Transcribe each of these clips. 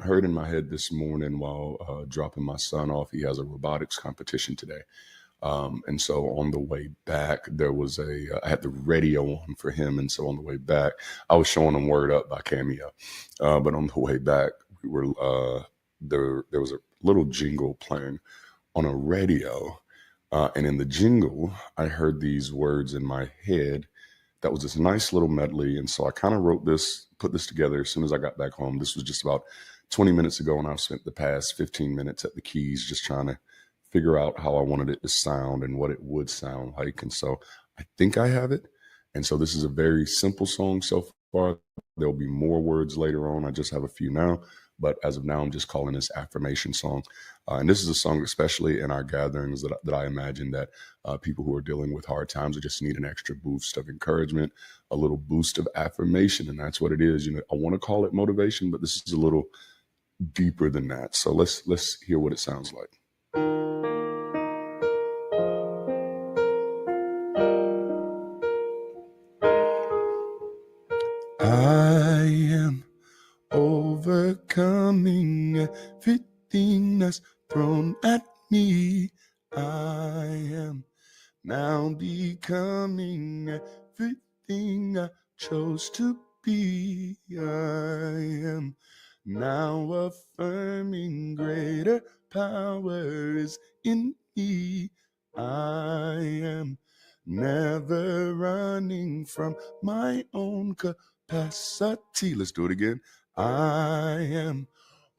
heard in my head this morning while dropping my son off. He has a robotics competition today. And so on the way back, I had the radio on for him. And so on the way back, I was showing him Word Up by Cameo. But on the way back, there was a little jingle playing on a radio. And in the jingle, I heard these words in my head. That was this nice little medley. And so I kind of put this together as soon as I got back home. This was just about 20 minutes ago, and I've spent the past 15 minutes at the keys just trying to figure out how I wanted it to sound and what it would sound like. And so I think I have it. And so this is a very simple song so far. There'll be more words later on. I just have a few now. But as of now, I'm just calling this affirmation song. And this is a song, especially in our gatherings, that I imagine that people who are dealing with hard times or just need an extra boost of encouragement, a little boost of affirmation. And that's what it is. I want to call it motivation, but this is a little deeper than that. So let's hear what it sounds like. I am overcoming everything that's thrown at me. I am now becoming everything I chose to be. I am now affirming greater power is in me. I am never running from my own capacity. Let's do it again. I am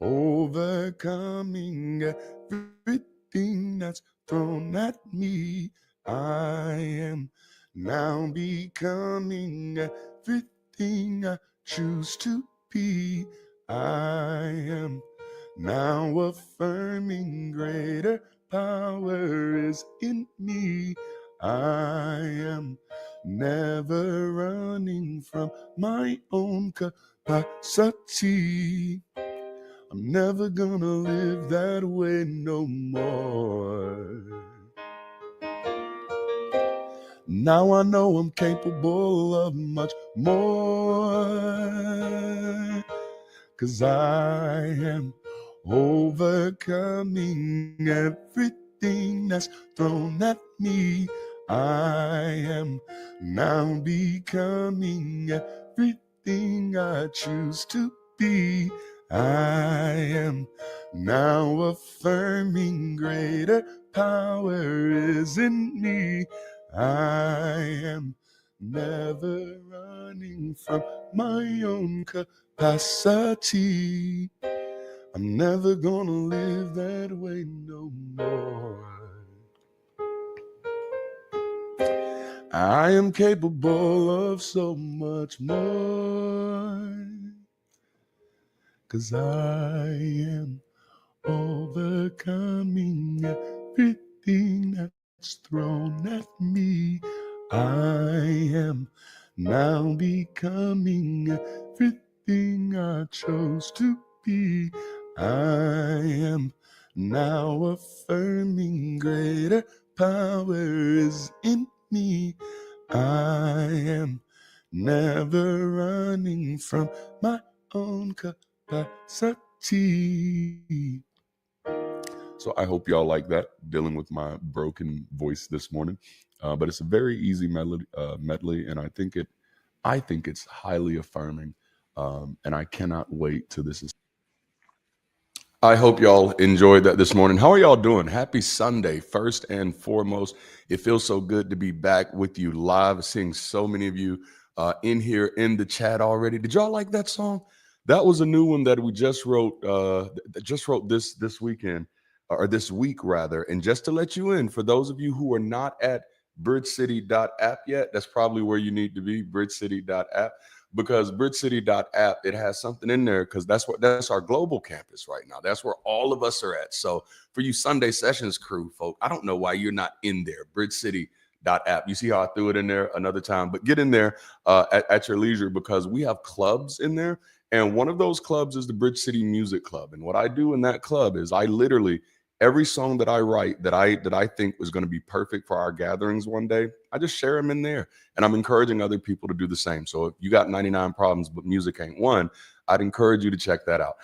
overcoming everything that's thrown at me. I am now becoming everything I choose to be. I am now affirming greater power is in me. I am never running from my own capacity. I'm never gonna live that way no more. Now I know I'm capable of much more, 'cause I am overcoming everything that's thrown at me. I am now becoming everything I choose to be. I am now affirming greater power is in me. I am never running from my own capacity. I'm never gonna live that way no more. I am capable of so much more, 'cause I am overcoming everything that's thrown at me. I am now becoming everything I chose to be. I am now affirming greater power is in me. I am never running from my own capacity. So I hope y'all like that, dealing with my broken voice this morning. But it's a very easy medley, and I think it's highly affirming. And I cannot wait till this is. I hope y'all enjoyed that this morning. How are y'all doing? Happy Sunday, first and foremost. It feels so good to be back with you live, seeing so many of you in here in the chat already. Did y'all like that song? That was a new one that we just wrote this weekend, or this week rather. And just to let you in, for those of you who are not at bridgecity.app yet, that's probably where you need to be, bridgecity.app. Because bridgecity.app, it has something in there, because that's our global campus right now. That's where all of us are at. So for you Sunday Sessions crew folk, I don't know why you're not in there. Bridgecity.app. You see how I threw it in there another time, but get in there at your leisure, because we have clubs in there. And one of those clubs is the Bridge City Music Club. And what I do in that club is I literally every song that I write that I think was going to be perfect for our gatherings one day, I just share them in there. And I'm encouraging other people to do the same. So if you got 99 problems, but music ain't one, I'd encourage you to check that out.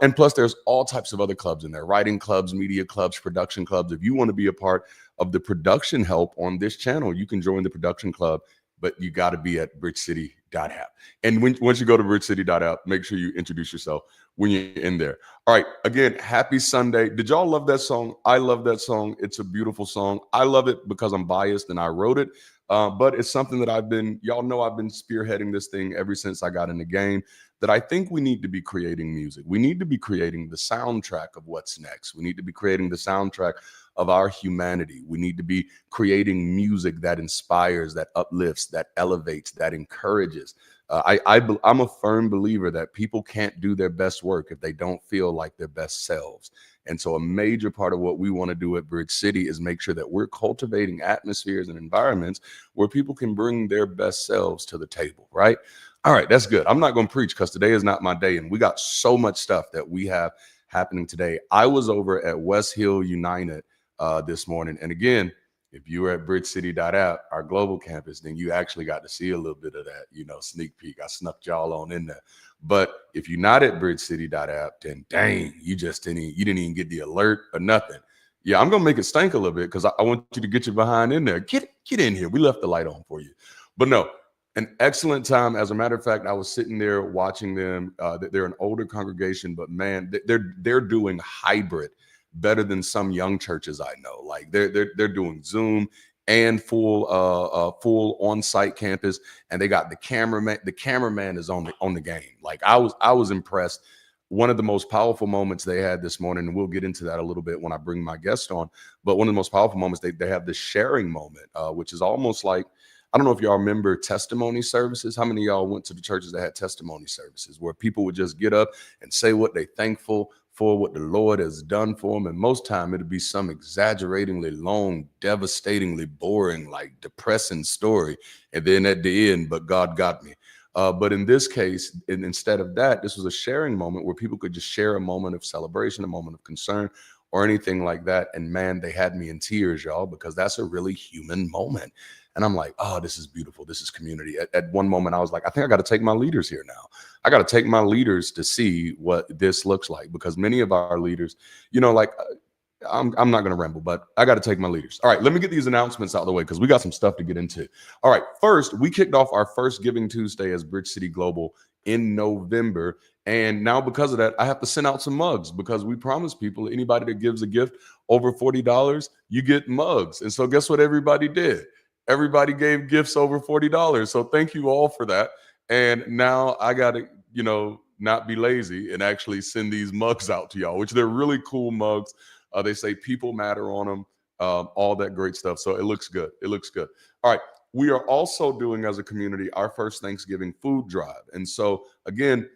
And plus, there's all types of other clubs in there: writing clubs, media clubs, production clubs. If you want to be a part of the production help on this channel, you can join the production club, but you got to be at bridgecity.app. And once you go to bridgecity.app, make sure you introduce yourself when you're in there. All right, again, happy Sunday. Did y'all love that song? I love that song. It's a beautiful song. I love it because I'm biased and I wrote it. But it's something that y'all know I've been spearheading this thing ever since I got in the game, that I think we need to be creating music. We need to be creating the soundtrack of what's next. We need to be creating the soundtrack of our humanity. We need to be creating music that inspires, that uplifts, that elevates, that encourages. I'm a firm believer that people can't do their best work if they don't feel like their best selves. And so a major part of what we want to do at Bridge City is make sure that we're cultivating atmospheres and environments where people can bring their best selves to the table, right? All right, that's good. I'm not going to preach because today is not my day, and we got so much stuff that we have happening today. I was over at West Hill United this morning, and again, if you were at bridgecity.app, our global campus, then you actually got to see a little bit of that, sneak peek. I snuck y'all on in there. But if you're not at bridgecity.app, then dang, you didn't even get the alert or nothing. Yeah, I'm gonna make it stank a little bit because I want you to get your behind in there. Get in here. We left the light on for you. But no, an excellent time. As a matter of fact, I was sitting there watching them. They're an older congregation, but man, they're doing hybrid better than some young churches I know. Like they're doing Zoom and full on-site campus, and they got the cameraman. The cameraman is on the game. Like I was impressed. One of the most powerful moments they had this morning, and we'll get into that a little bit when I bring my guest on, but one of the most powerful moments, they have this sharing moment, which is almost like, I don't know if y'all remember testimony services. How many of y'all went to the churches that had testimony services where people would just get up and say what they're thankful for, what the Lord has done for them? And most time it'd be some exaggeratingly long, devastatingly boring, like depressing story. And then at the end, but God got me. But in this case, instead of that, this was a sharing moment where people could just share a moment of celebration, a moment of concern, or anything like that. And man, they had me in tears, y'all, because that's a really human moment. And I'm like, oh, this is beautiful. This is community. At one moment, I was like, I think I got to take my leaders here now. I got to take my leaders to see what this looks like, because many of our leaders, I'm not going to ramble, but I got to take my leaders. All right, let me get these announcements out of the way because we got some stuff to get into. All right, first, we kicked off our first Giving Tuesday as Bridge City Global in November. And now because of that, I have to send out some mugs because we promise people, anybody that gives a gift over $40, you get mugs. And so guess what everybody did? Everybody gave gifts over $40. So thank you all for that. And now I got to, not be lazy and actually send these mugs out to y'all, which they're really cool mugs. They say people matter on them, all that great stuff. So it looks good. It looks good. All right. We are also doing, as a community, our first Thanksgiving food drive. And so again,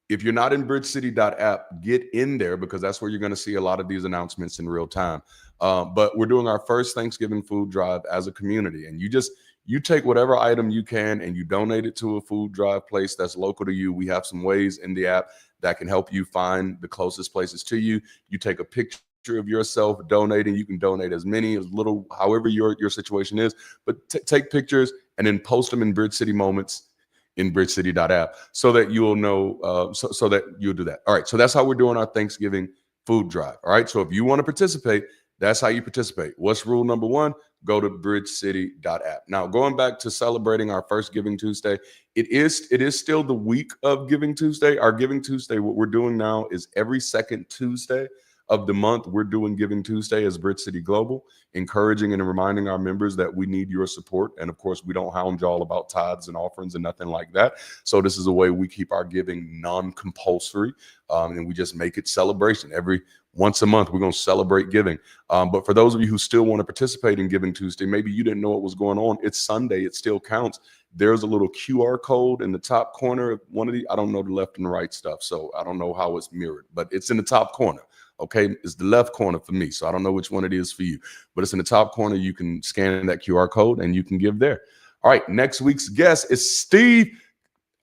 if you're not in bridgecity.app, get in there because that's where you're going to see a lot of these announcements in real time. But we're doing our first Thanksgiving food drive as a community. And you take whatever item you can and you donate it to a food drive place that's local to you. We have some ways in the app that can help you find the closest places to you. You take a picture of yourself donating. You can donate as many, as little, however your situation is, but take pictures and then post them in Bridge City Moments in bridgecity.app so that you will know, so that you'll do that. All right. So that's how we're doing our Thanksgiving food drive. All right. So if you want to participate, that's how you participate. What's rule number one? Go to bridgecity.app. Now, going back to celebrating our first Giving Tuesday, it is still the week of Giving Tuesday. Our Giving Tuesday, what we're doing now is every second Tuesday of the month, we're doing Giving Tuesday as Bridge City Global, encouraging and reminding our members that we need your support. And of course, we don't hound y'all about tithes and offerings and nothing like that. So this is a way we keep our giving non-compulsory, and we just make it celebration. Every once a month, we're going to celebrate giving. But for those of you who still want to participate in Giving Tuesday, maybe you didn't know what was going on. It's Sunday. It still counts. There's a little QR code in the top corner of one of the, I don't know the left and right stuff, so I don't know how it's mirrored, but it's in the top corner. Okay, it's the left corner for me, so I don't know which one it is for you, but it's in the top corner. You can scan that QR code and you can give there. All right, next week's guest is Steve.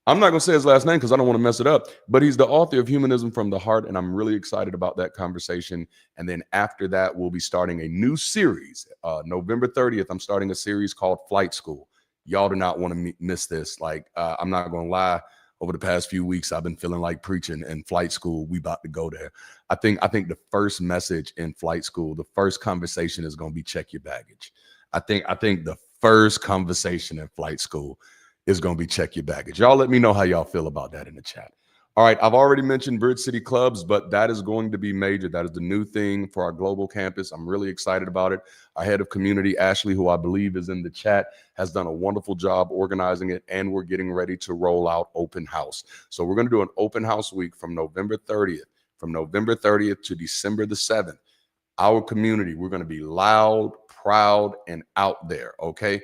I'm not going to say his last name because I don't want to mess it up, but he's the author of Humanism from the Heart, and I'm really excited about that conversation. And then after that, we'll be starting a new series. November 30th, I'm starting a series called Flight School. Y'all do not want to miss this. Like, I'm not going to lie. Over the past few weeks, I've been feeling like preaching, and Flight School, we about to go there. I think the first message in Flight School, the first conversation is going to be check your baggage. I think the first conversation in Flight School is going to be check your baggage. Y'all let me know how y'all feel about that in the chat. All right, I've already mentioned Bridge City Clubs, but that is going to be major. That is the new thing for our global campus. I'm really excited about it. Our head of community, Ashley, who I believe is in the chat, has done a wonderful job organizing it, and we're getting ready to roll out open house. So we're going to do an open house week from November 30th to December the 7th. Our community, we're going to be loud, proud, and out there, okay?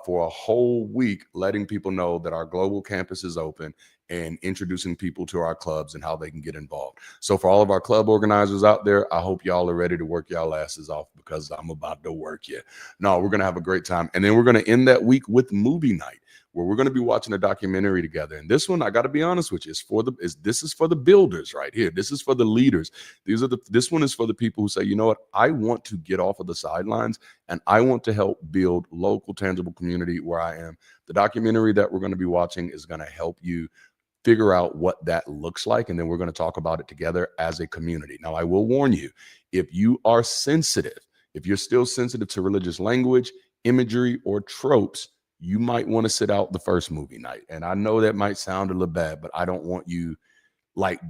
For a whole week, letting people know that our global campus is open and introducing people to our clubs and how they can get involved. So for all of our club organizers out there, I hope y'all are ready to work y'all asses off, because I'm about to work you. No, we're going to have a great time. And then we're going to end that week with movie night, where we're going to be watching a documentary together. And this one, I got to be honest with you, this is for the builders right here. This is for the leaders. This one is for the people who say, you know what, I want to get off of the sidelines and I want to help build local, tangible community where I am. The documentary that we're going to be watching is going to help you figure out what that looks like. And then we're going to talk about it together as a community. Now, I will warn you, if you are sensitive, if you're still sensitive to religious language, imagery, or tropes, you might want to sit out the first movie night. And I know that might sound a little bad, but I don't want you, like,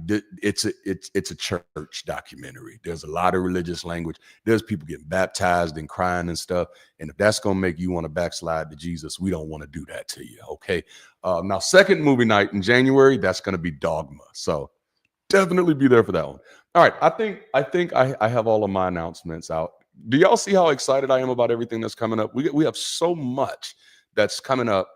it's a church documentary. There's a lot of religious language. There's people getting baptized and crying and stuff. And if that's going to make you want to backslide to Jesus, we don't want to do that to you. Okay. Now, second movie night in January, that's going to be Dogma. So definitely be there for that one. All right. I think I have all of my announcements out. Do y'all see how excited I am about everything that's coming up? We have so much that's coming up.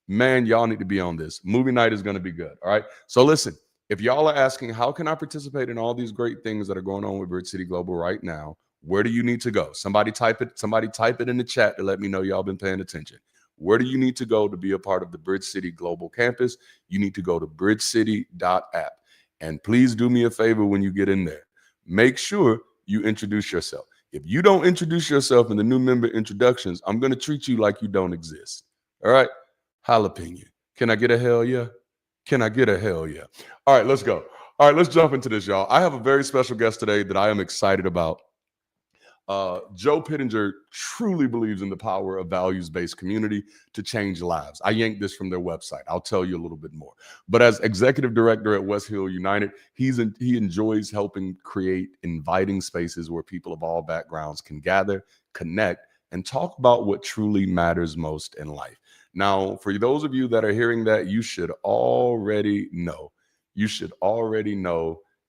Man, y'all need to be on this. Movie night is going to be good. All right. So listen, if y'all are asking, how can I participate in all these great things that are going on with Bridge City Global right now? Where do you need to go? Somebody type it in the chat to let me know y'all been paying attention. Where do you need to go to be a part of the Bridge City Global Campus? You need to go to bridgecity.app. And please do me a favor when you get in there. Make sure you introduce yourself. If you don't introduce yourself in the new member introductions, I'm going to treat you like you don't exist. All right? Jalapeno. Can I get a hell yeah? Can I get a hell yeah? All right, let's go. All right, let's jump into this, y'all. I have a very special guest today that I am excited about. Joe Pittenger truly believes in the power of values-based community to change lives. I yanked this from their website. I'll tell you a little bit more. But as executive director at West Hill United, he enjoys helping create inviting spaces where people of all backgrounds can gather, connect, and talk about what truly matters most in life. Now, for those of you that are hearing that, you should already know.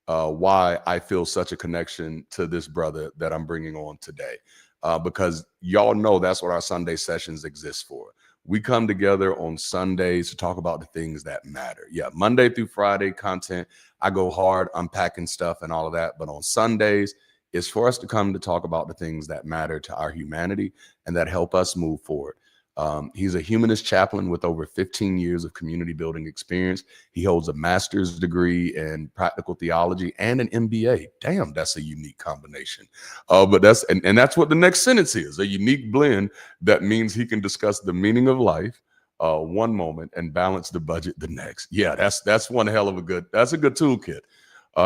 Why I feel such a connection to this brother that I'm bringing on today. Because y'all know that's what our Sunday sessions exist for. We come together on Sundays to talk about the things that matter. Yeah, Monday through Friday content, I go hard unpacking stuff and all of that. But on Sundays, it's for us to come to talk about the things that matter to our humanity and that help us move forward. He's a humanist chaplain with over 15 years of community building experience. He holds a master's degree in practical theology and an MBA. Damn, that's a unique combination. But that's what the next sentence is, a unique blend that means he can discuss the meaning of life one moment and balance the budget the next. Yeah, that's one hell of a good toolkit.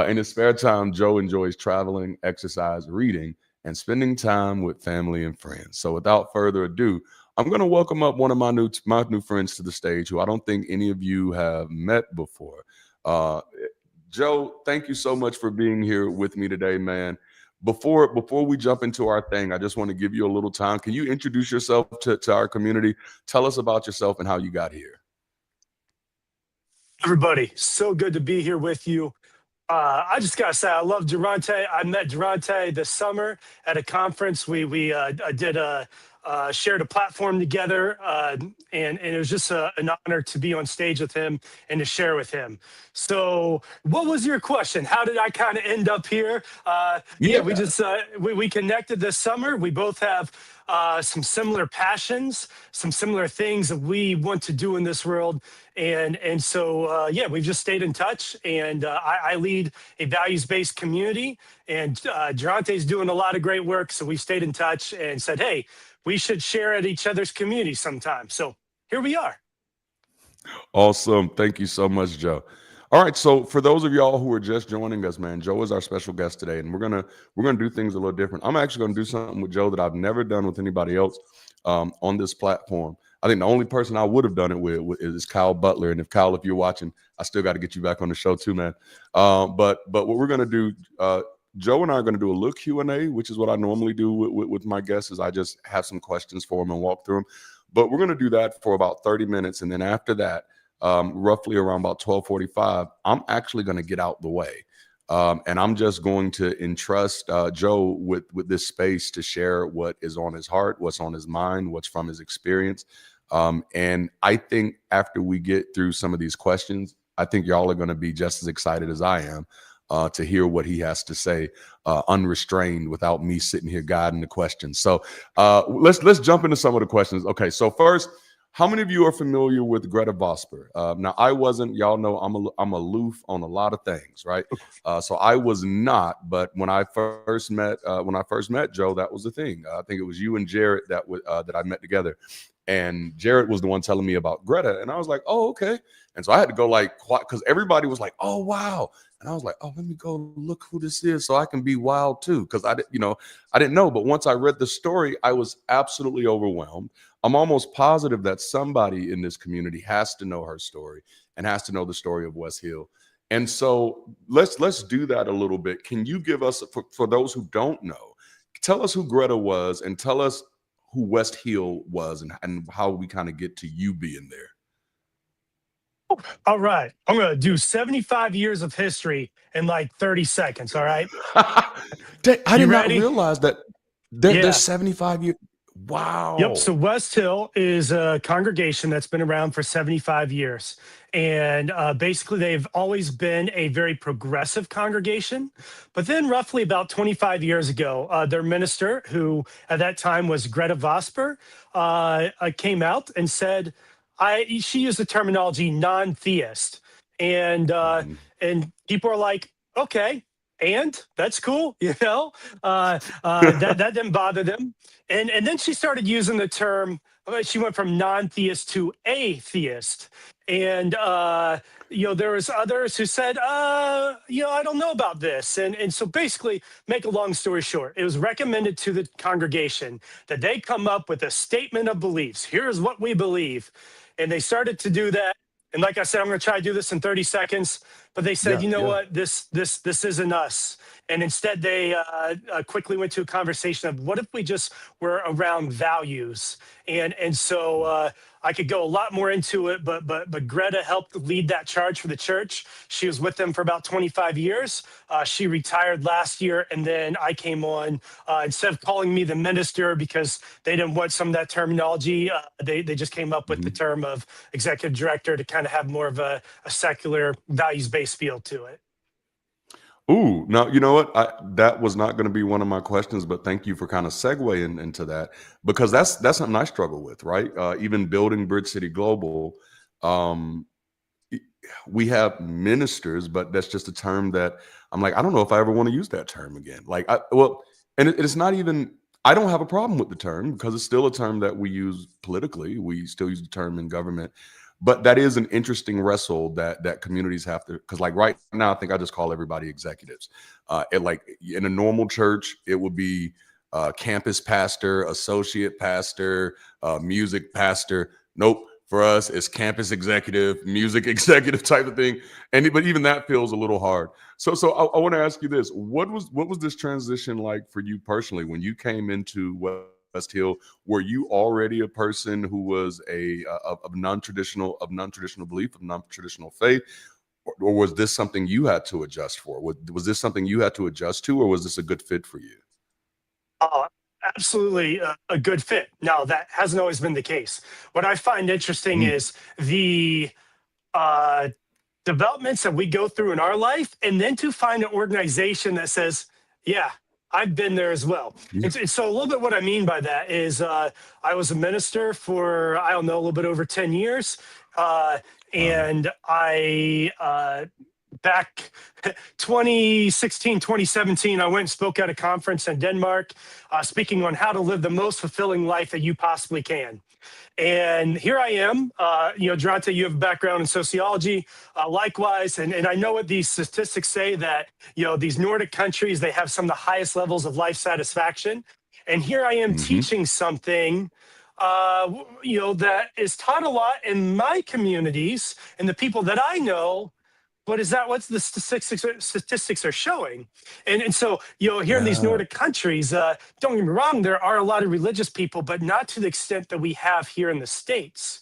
In his spare time, Joe enjoys traveling, exercise, reading, and spending time with family and friends. So without further ado, I'm going to welcome up one of my new friends to the stage who I don't think any of you have met before. Joe, thank you so much for being here with me today, man. Before we jump into our thing, I just want to give you a little time. Can you introduce yourself to our community? Tell us about yourself and how you got here. Everybody, so good to be here with you. I just gotta say, I love Darante. I met Darante this summer at a conference. We did a shared a platform together, and it was just an honor to be on stage with him and to share with him. So, what was your question? How did I kind of end up here? Yeah, Yeah. we just we connected this summer. We both have some similar passions, some similar things that we want to do in this world, and so yeah, we've just stayed in touch. And I lead a values-based community, and Darante's doing a lot of great work. So we stayed in touch and said, hey, we should share at each other's community sometime. So here we are. Awesome. Thank you so much, Joe. All right, so for those of y'all who are just joining us, man, Joe is our special guest today, and we're gonna do things a little different. I'm actually gonna do something with Joe that I've never done with anybody else on this platform. I think the only person I would have done it with is Kyle Butler, and if you're watching, I still got to get you back on the show too, man. But what we're gonna do, Joe and I are gonna do a little Q&A, which is what I normally do with my guests. Is I just have some questions for them and walk through them. But we're gonna do that for about 30 minutes, and then after that, roughly around about 12:45, I'm actually going to get out the way. And I'm just going to entrust Joe with this space to share what is on his heart, what's on his mind, what's from his experience. And I think after we get through some of these questions, I think y'all are going to be just as excited as I am to hear what he has to say, unrestrained, without me sitting here guiding the questions. So let's jump into some of the questions. Okay, so first, how many of you are familiar with Greta Vosper? Now, I wasn't. Y'all know I'm aloof on a lot of things, right? So I was not. But when I first met Joe, that was the thing. I think it was you and Jared that I met together, and Jared was the one telling me about Greta, and I was like, oh, okay. And so I had to go like, because everybody was like, oh, wow. And I was like, oh, let me go look who this is so I can be wild too. Because I didn't know. But once I read the story, I was absolutely overwhelmed. I'm almost positive that somebody in this community has to know her story and has to know the story of West Hill. And so let's do that a little bit. Can you give us, for those who don't know, tell us who Greta was and tell us who West Hill was and how we kind of get to you being there. All right. I'm going to do 75 years of history in like 30 seconds. All right. I You did not ready? realize that Yeah. there's 75 years. Wow. Yep. So West Hill is a congregation that's been around for 75 years. And basically, they've always been a very progressive congregation. But then, roughly about 25 years ago, their minister, who at that time was Greta Vosper, came out and said, she used the terminology non-theist. And people are like, okay, and that's cool, that didn't bother them. And then she started using the term. She went from non-theist to atheist, and there was others who said, I don't know about this, and so basically, make a long story short, it was recommended to the congregation that they come up with a statement of beliefs. Here's what we believe, and they started to do that. And like I said, I'm going to try to do this in 30 seconds. But they said, what, this isn't us. And instead, they quickly went to a conversation of what if we just were around values. And so I could go a lot more into it, but Greta helped lead that charge for the church. She was with them for about 25 years. She retired last year, and then I came on. Instead of calling me the minister because they didn't want some of that terminology, they just came up with the term of executive director to kind of have more of a secular values-based feel to it. Ooh, now, you know what? That was not going to be one of my questions, but thank you for kind of segueing into that, because that's something I struggle with, right? Even building Bridge City Global, we have ministers, but that's just a term that I'm like, I don't know if I ever want to use that term again. And it's not even, I don't have a problem with the term because it's still a term that we use politically. We still use the term in government. But that is an interesting wrestle that communities have to, because like right now, I think I just call everybody executives. Like in a normal church, it would be campus pastor, associate pastor, music pastor. Nope. For us, it's campus executive, music executive type of thing. But even that feels a little hard. So I want to ask you this. What was this transition like for you personally when you came into West Hill? Were you already a person who was of non-traditional belief, of non-traditional faith, or was this something you had to adjust for? Was this something you had to adjust to, or was this a good fit for you? absolutely a good fit. Now, that hasn't always been the case. What I find interesting Mm, is the uh, developments that we go through in our life, and then to find an organization that says, yeah, I've been there as well. yeah. And so a little bit what I mean by that is I was a minister for, I don't know, a little bit over 10 years. Uh, Wow. and I, back 2016, 2017, I went and spoke at a conference in Denmark, speaking on how to live the most fulfilling life that you possibly can. And here I am. Darante, you have a background in sociology, likewise, and I know what these statistics say that these Nordic countries, they have some of the highest levels of life satisfaction. And here I am Hmm. teaching something, that is taught a lot in my communities and the people that I know. But is that what the statistics are showing? And so, here in these Yeah. Nordic countries, don't get me wrong, there are a lot of religious people, but not to the extent that we have here in the States.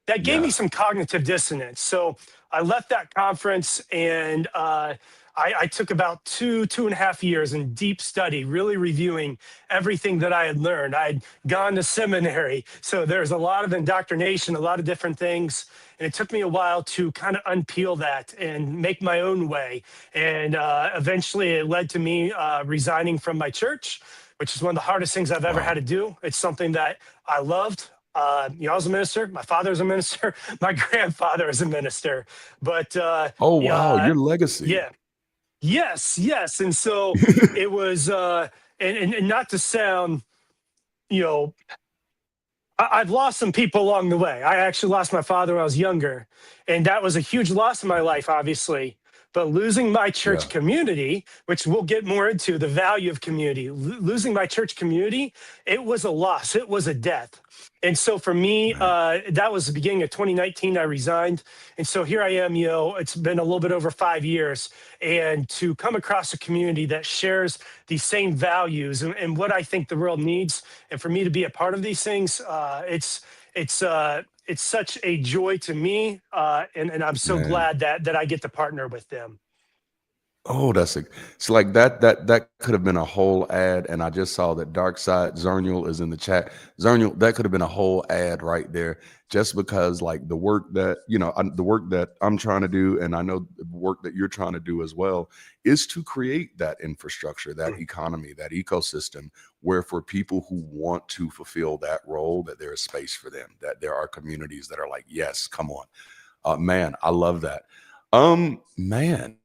That gave me Yeah. some cognitive dissonance. So I left that conference, and I took about 2.5 years in deep study, really reviewing everything that I had learned. I'd gone to seminary, so there's a lot of indoctrination, a lot of different things. And it took me a while to kind of unpeel that and make my own way. And eventually it led to me resigning from my church, which is one of the hardest things I've ever had Wow. to do. It's something that I loved. I was a minister. My father was a minister. My grandfather is a minister. But Oh, wow. uh, Your legacy. yeah, yes, yes. And so it was, and not to sound, you know, I've lost some people along the way. I actually lost my father when I was younger, and that was a huge loss in my life, obviously. But losing my church Yeah. community, which we'll get more into the value of community, losing my church community, it was a loss. It was a death. And so for me, Man. that was the beginning of 2019. I resigned. And so here I am, it's been a little bit over 5 years. And to come across a community that shares these same values and what I think the world needs, and for me to be a part of these things, it's such a joy to me, and I'm so Man. glad that I get to partner with them. Oh, it's like that could have been a whole ad, and I just saw that Dark Side Zernial is in the chat. Zernial, that could have been a whole ad right there, just because like the work that the work that I'm trying to do, and I know the work that you're trying to do as well, is to create that infrastructure, that economy, that ecosystem, where for people who want to fulfill that role, that there is space for them, that there are communities that are like, yes, come on, man, I love that. Man.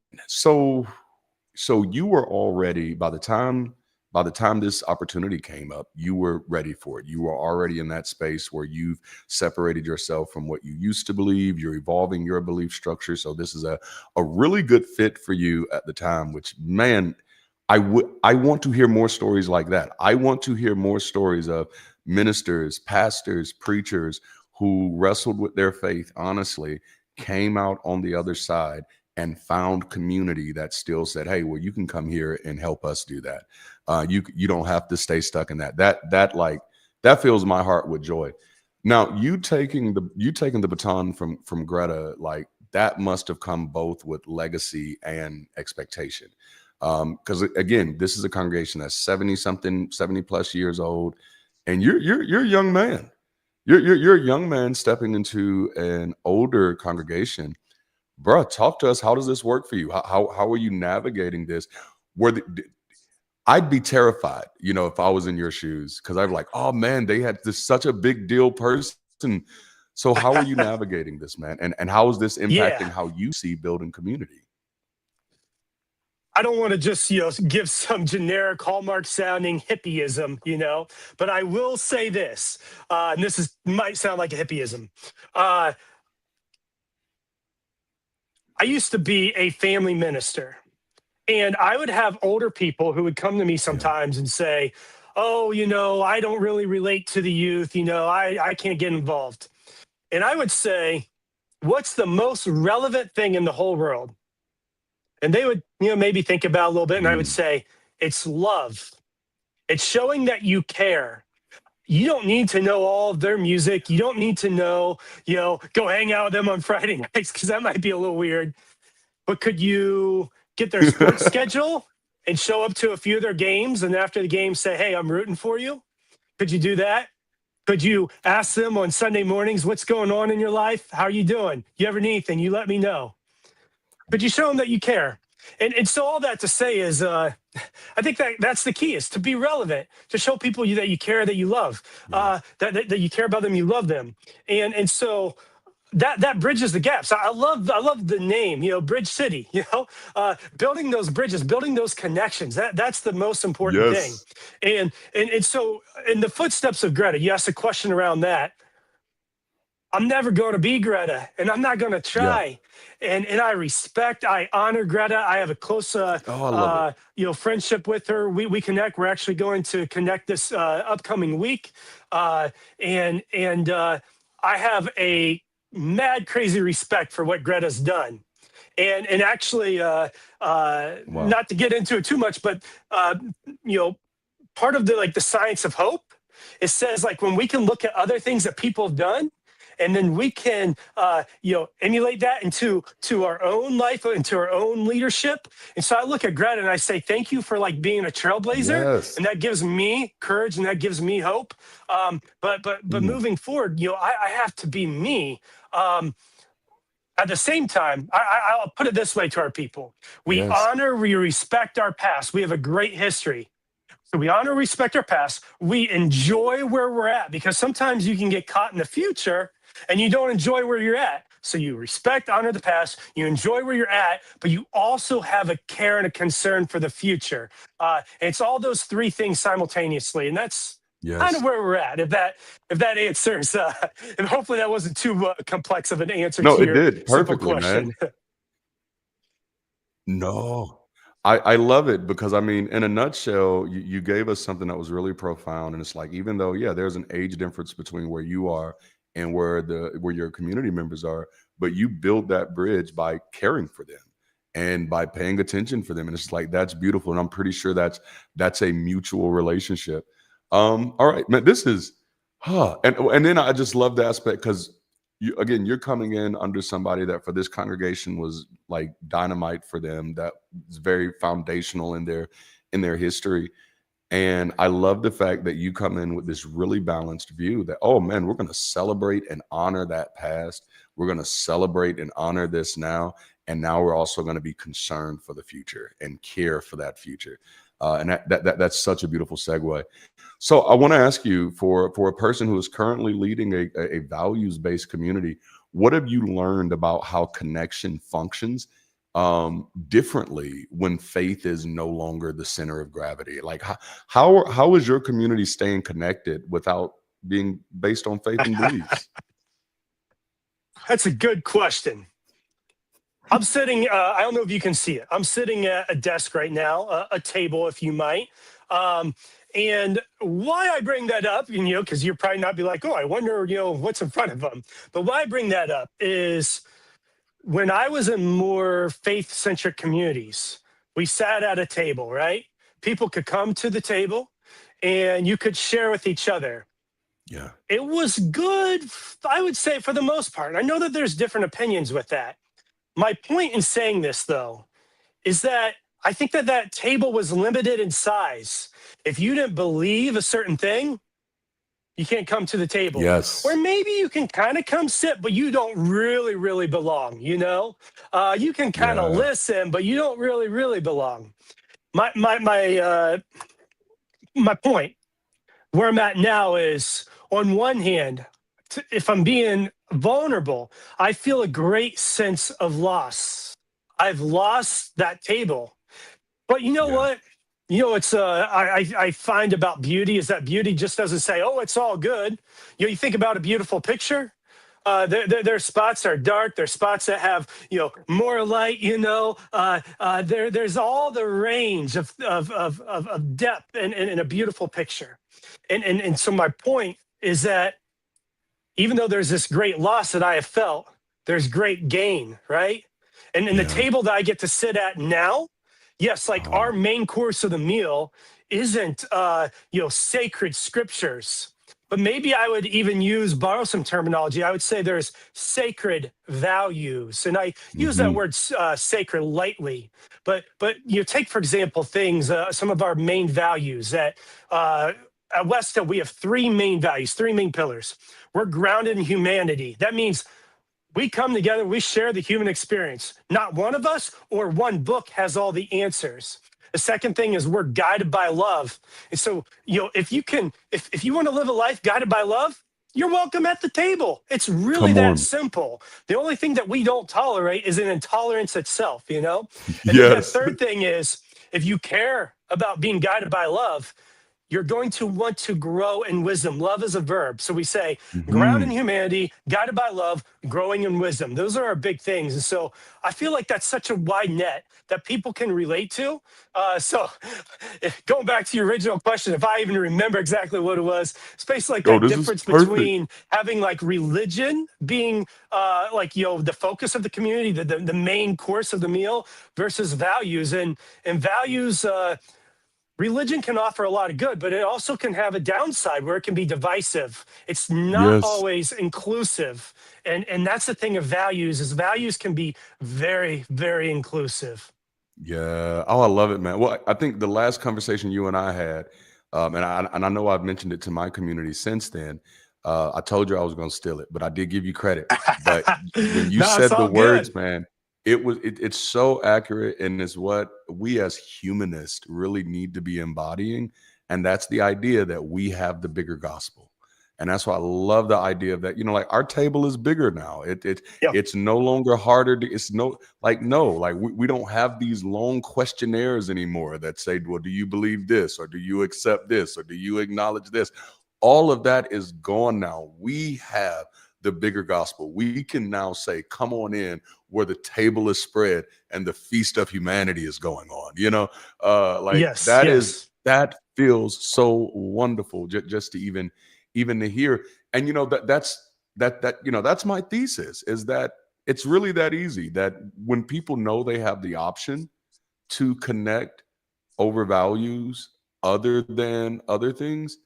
So you were already by the time this opportunity came up, you were ready for it. You were already in that space where you've separated yourself from what you used to believe. You're evolving your belief structure. So this is a really good fit for you at the time, which man, I want to hear more stories like that. I want to hear more stories of ministers, pastors, preachers who wrestled with their faith honestly, came out on the other side and found community that still said, "Hey, well, you can come here and help us do that. You don't have to stay stuck in that." That fills my heart with joy. Now, you taking the baton from Greta, like that must have come both with legacy and expectation. Because again, this is a congregation that's 70 something, 70 plus years old, and you're a young man. You're a young man stepping into an older congregation. Bruh, talk to us. How does this work for you? How are you navigating this? I'd be terrified, if I was in your shoes, because I'm like, oh man, they had this such a big deal person. So how are you navigating this, man? And how is this Yeah. impacting how you see building community? I don't want to just, give some generic hallmark sounding hippieism, but I will say this, and this might sound like a hippieism. Uh, I used to be a family minister, and I would have older people who would come to me Yeah. sometimes and say, "Oh, I don't really relate to the youth. I can't get involved." And I would say, "What's the most relevant thing in the whole world?" And they would, maybe think about it a little bit. And I would Mm, say, "It's love. It's showing that you care. You don't need to know all of their music. You don't need to know, go hang out with them on Friday nights because that might be a little weird. But could you get their sports schedule? and show up to a few of their games, and after the game say, hey, I'm rooting for you? Could you do that? Could you ask them on Sunday mornings, what's going on in your life? How are you doing? You ever need anything? You let me know. Could you show them that you care? And so all that to say is, I think that's the key, is to be relevant, to show people that you care, that you love, that you care about them, you love them. And so that bridges the gaps. I love the name, Bridge City, building those bridges, building those connections. That's the most important thing. Yes. And so in the footsteps of Greta, you asked a question around that. I'm never going to be Greta, and I'm not going to try. And I respect, I honor Greta. I have a close, I love it. friendship with her. We connect. We're actually going to connect this upcoming week, and I have a mad crazy respect for what Greta's done, and actually, not to get into it too much, but part of the science of hope, it says like when we can look at other things that people have done, and then we can emulate that into our own life, into our own leadership. And so I look at Greta and I say, thank you for like being a trailblazer. Yes. And that gives me courage and that gives me hope. But moving forward, I have to be me. At the same time, I'll put it this way to our people. We honor, we respect our past. We have a great history. So we honor, respect our past. We enjoy where we're at, because sometimes you can get caught in the future and you don't enjoy where you're at. So you respect, honor the past, you enjoy where you're at, but you also have a care and a concern for the future. And it's all those three things simultaneously. And that's kind of where we're at. If that answers, and hopefully that wasn't too complex of an answer to it your did simple perfectly, question. man. No. I love it, because I mean, in a nutshell, you gave us something that was really profound. And it's like, even though, there's an age difference between where you are and where your community members are, but you build that bridge by caring for them and by paying attention for them. And it's like, that's beautiful. And I'm pretty sure that's a mutual relationship. All right, man, this is, and then I just love the aspect, because you're coming in under somebody that for this congregation was like dynamite for them, that is very foundational in their history. And I love the fact that you come in with this really balanced view that, oh man, we're going to celebrate and honor that past. We're going to celebrate and honor this now. And now we're also going to be concerned for the future and care for that future. And that's such a beautiful segue. So I want to ask you, for a person who is currently leading a values-based community, what have you learned about how connection functions differently when faith is no longer the center of gravity? Like how is your community staying connected without being based on faith and beliefs? That's a good question. I'm sitting, I don't know if you can see it. I'm sitting at a desk right now, a table, if you might. And why I bring that up, because you're probably not be like, oh, I wonder, what's in front of them. But why I bring that up is when I was in more faith-centric communities, we sat at a table, right? People could come to the table and you could share with each other. Yeah. It was good, I would say, for the most part. I know that there's different opinions with that. My point in saying this, though, is that I think that table was limited in size. If you didn't believe a certain thing, you can't come to the table. Yes. Or maybe you can kind of come sit, but you don't really, really belong, You can kind of listen, but you don't really, really belong. My point, where I'm at now, is, on one hand, if I'm being vulnerable, I feel a great sense of loss. I've lost that table. But you know what? It's I find about beauty is that beauty just doesn't say, oh, it's all good. You think about a beautiful picture. There's spots that are dark. There's spots that have more light. There's all the range of depth in a beautiful picture. And so my point is that even though there's this great loss that I have felt, there's great gain, right? And the table that I get to sit at now, yes, like our main course of the meal isn't, sacred scriptures, but maybe I would even borrow some terminology. I would say there's sacred values, and I use that Hmm. word sacred lightly. But take for example things, some of our main values that. At Westa, we have three main values, three main pillars. We're grounded in humanity. That means we come together, we share the human experience. Not one of us or one book has all the answers. The second thing is we're guided by love. And so, if you want to live a life guided by love, you're welcome at the table. It's really Come that on. simple. The only thing that we don't tolerate is an intolerance itself. And then that Yes. third thing is if you care about being guided by love, you're going to want to grow in wisdom. Love is a verb. So we say, ground in Hmm. humanity, guided by love, growing in wisdom. Those are our big things. And so I feel like that's such a wide net that people can relate to. So going back to your original question, if I even remember exactly what it was, it's basically like Oh, that this is difference perfect. between having like religion being the focus of the community, the main course of the meal versus values. And values, religion can offer a lot of good, but it also can have a downside where it can be divisive. It's not Yes. always inclusive. And that's the thing of values is values can be very, very inclusive. Yeah. Oh, I love it, man. Well, I think the last conversation you and I had, and I know I've mentioned it to my community since then. I told you I was going to steal it, but I did give you credit. But when you No, it's said the all good. words, man, it's so accurate, and it's what we as humanists really need to be embodying, and that's the idea that we have the bigger gospel. And that's why I love the idea of that. Like our table is bigger now. Yep. It's no longer harder to. It's no like no like we don't have these long questionnaires anymore that say, well, do you believe this, or do you accept this, or do you acknowledge this? All of that is gone now. We have the bigger gospel. We can now say, come on in where the table is spread and the feast of humanity is going on. Like Yes. Yes. that feels so wonderful just to even to hear. And that's my thesis, is that it's really that easy, that when people know they have the option to connect over values other than other things,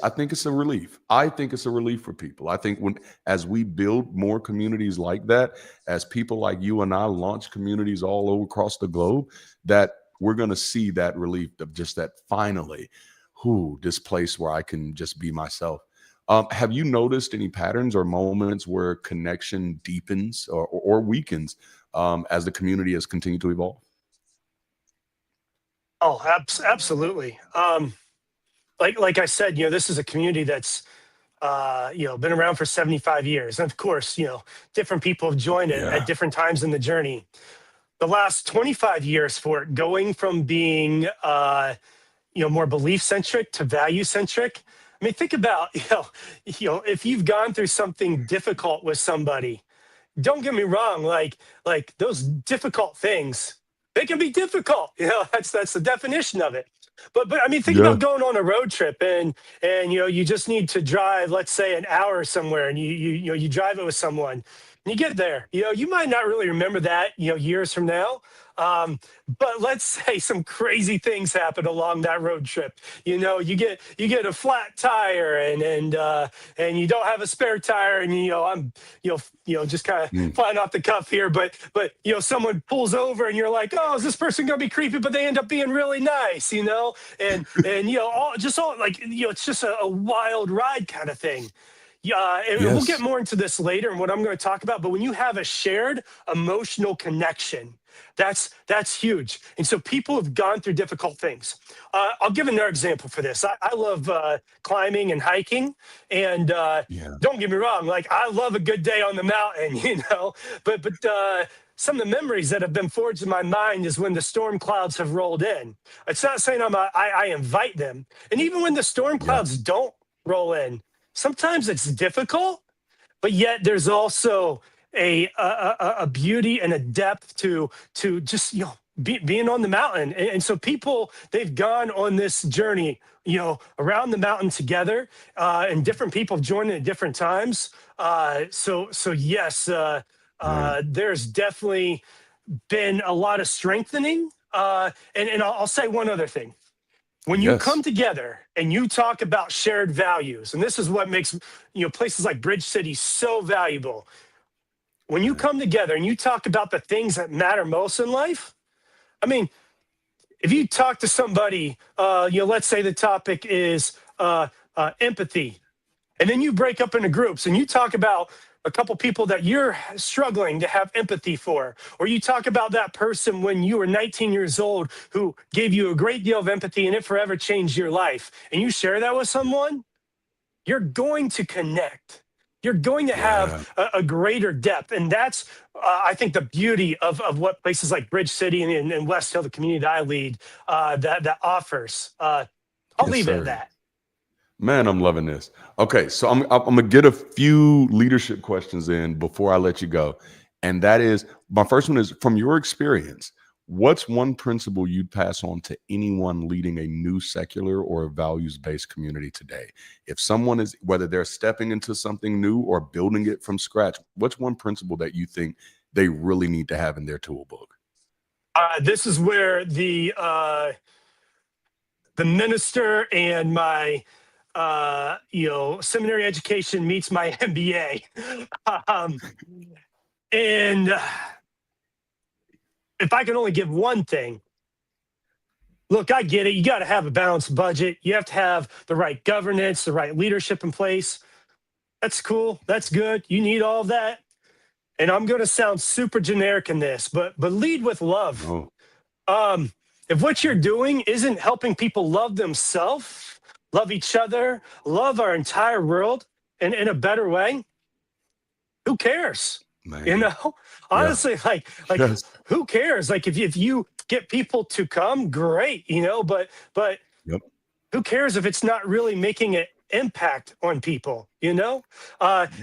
I think it's a relief. I think it's a relief for people. I think as we build more communities like that, as people like you and I launch communities all over across the globe, that we're going to see that relief of just that finally, this place where I can just be myself. Have you noticed any patterns or moments where connection deepens or weakens as the community has continued to evolve? Oh, absolutely. Like I said, this is a community that's been around for 75 years. And of course, different people have joined it at Yeah. different times in the journey. The last 25 years for it, going from being more belief centric to value centric. I mean, think about, if you've gone through something difficult with somebody, don't get me wrong, like those difficult things, they can be difficult. That's the definition of it. But I mean, think Yeah. about going on a road trip and you just need to drive, let's say, an hour somewhere, and you drive it with someone. And you get there, you might not really remember that, years from now. But let's say some crazy things happen along that road trip. You get a flat tire and you don't have a spare tire, and I'm just kind of Mm. flying off the cuff here, but someone pulls over and you're like, oh, is this person gonna be creepy? But they end up being really nice, and all like it's just a wild ride kind of thing. Yeah, and we'll get Yes. more into this later and what I'm going to talk about. But when you have a shared emotional connection, that's huge. And so people have gone through difficult things. I'll give another example for this. I love climbing and hiking, and Yeah. don't get me wrong, like I love a good day on the mountain, but some of the memories that have been forged in my mind is when the storm clouds have rolled in. It's not saying I invite them, and even when the storm Yeah. clouds don't roll in, sometimes it's difficult, but yet there's also a beauty and a depth to just being on the mountain. And so people, they've gone on this journey around the mountain together, and different people have joined at different times. So yes, Man. there's definitely been a lot of strengthening. And I'll say one other thing. When you come Yes. together and you talk about shared values, and this is what makes places like Bridge City so valuable. When you Man. come together and you talk about the things that matter most in life, I mean, if you talk to somebody, let's say the topic is empathy, and then you break up into groups and you talk about a couple people that you're struggling to have empathy for, or you talk about that person when you were 19 years old who gave you a great deal of empathy and it forever changed your life, and you share that with someone, you're going to connect. You're going to have Yeah. a greater depth. And that's, I think, the beauty of what places like Bridge City and West Hill, the community that I lead, that offers. I'll Yes, leave it at sir. that. Man, I'm loving this. Okay, so I'm gonna get a few leadership questions in before I let you go, and that is my first one is from your experience. What's one principle you'd pass on to anyone leading a new secular or values-based community today? If someone is whether they're stepping into something new or building it from scratch, what's one principle that you think they really need to have in their toolbook? This is where the minister and my seminary education meets my MBA. um, and if I can only give one thing, look, I get it. You got to have a balanced budget. You have to have the right governance, the right leadership in place. That's cool. That's good. You need all of that. And I'm going to sound super generic in this, but lead with love. No. Um, if what you're doing isn't helping people love themselves, love each other, love our entire world in a better way, who cares? You Man. know, Yeah. honestly, like Yes. who cares? Like if you get people to come, great, but Yep. who cares if it's not really making an impact on people, and so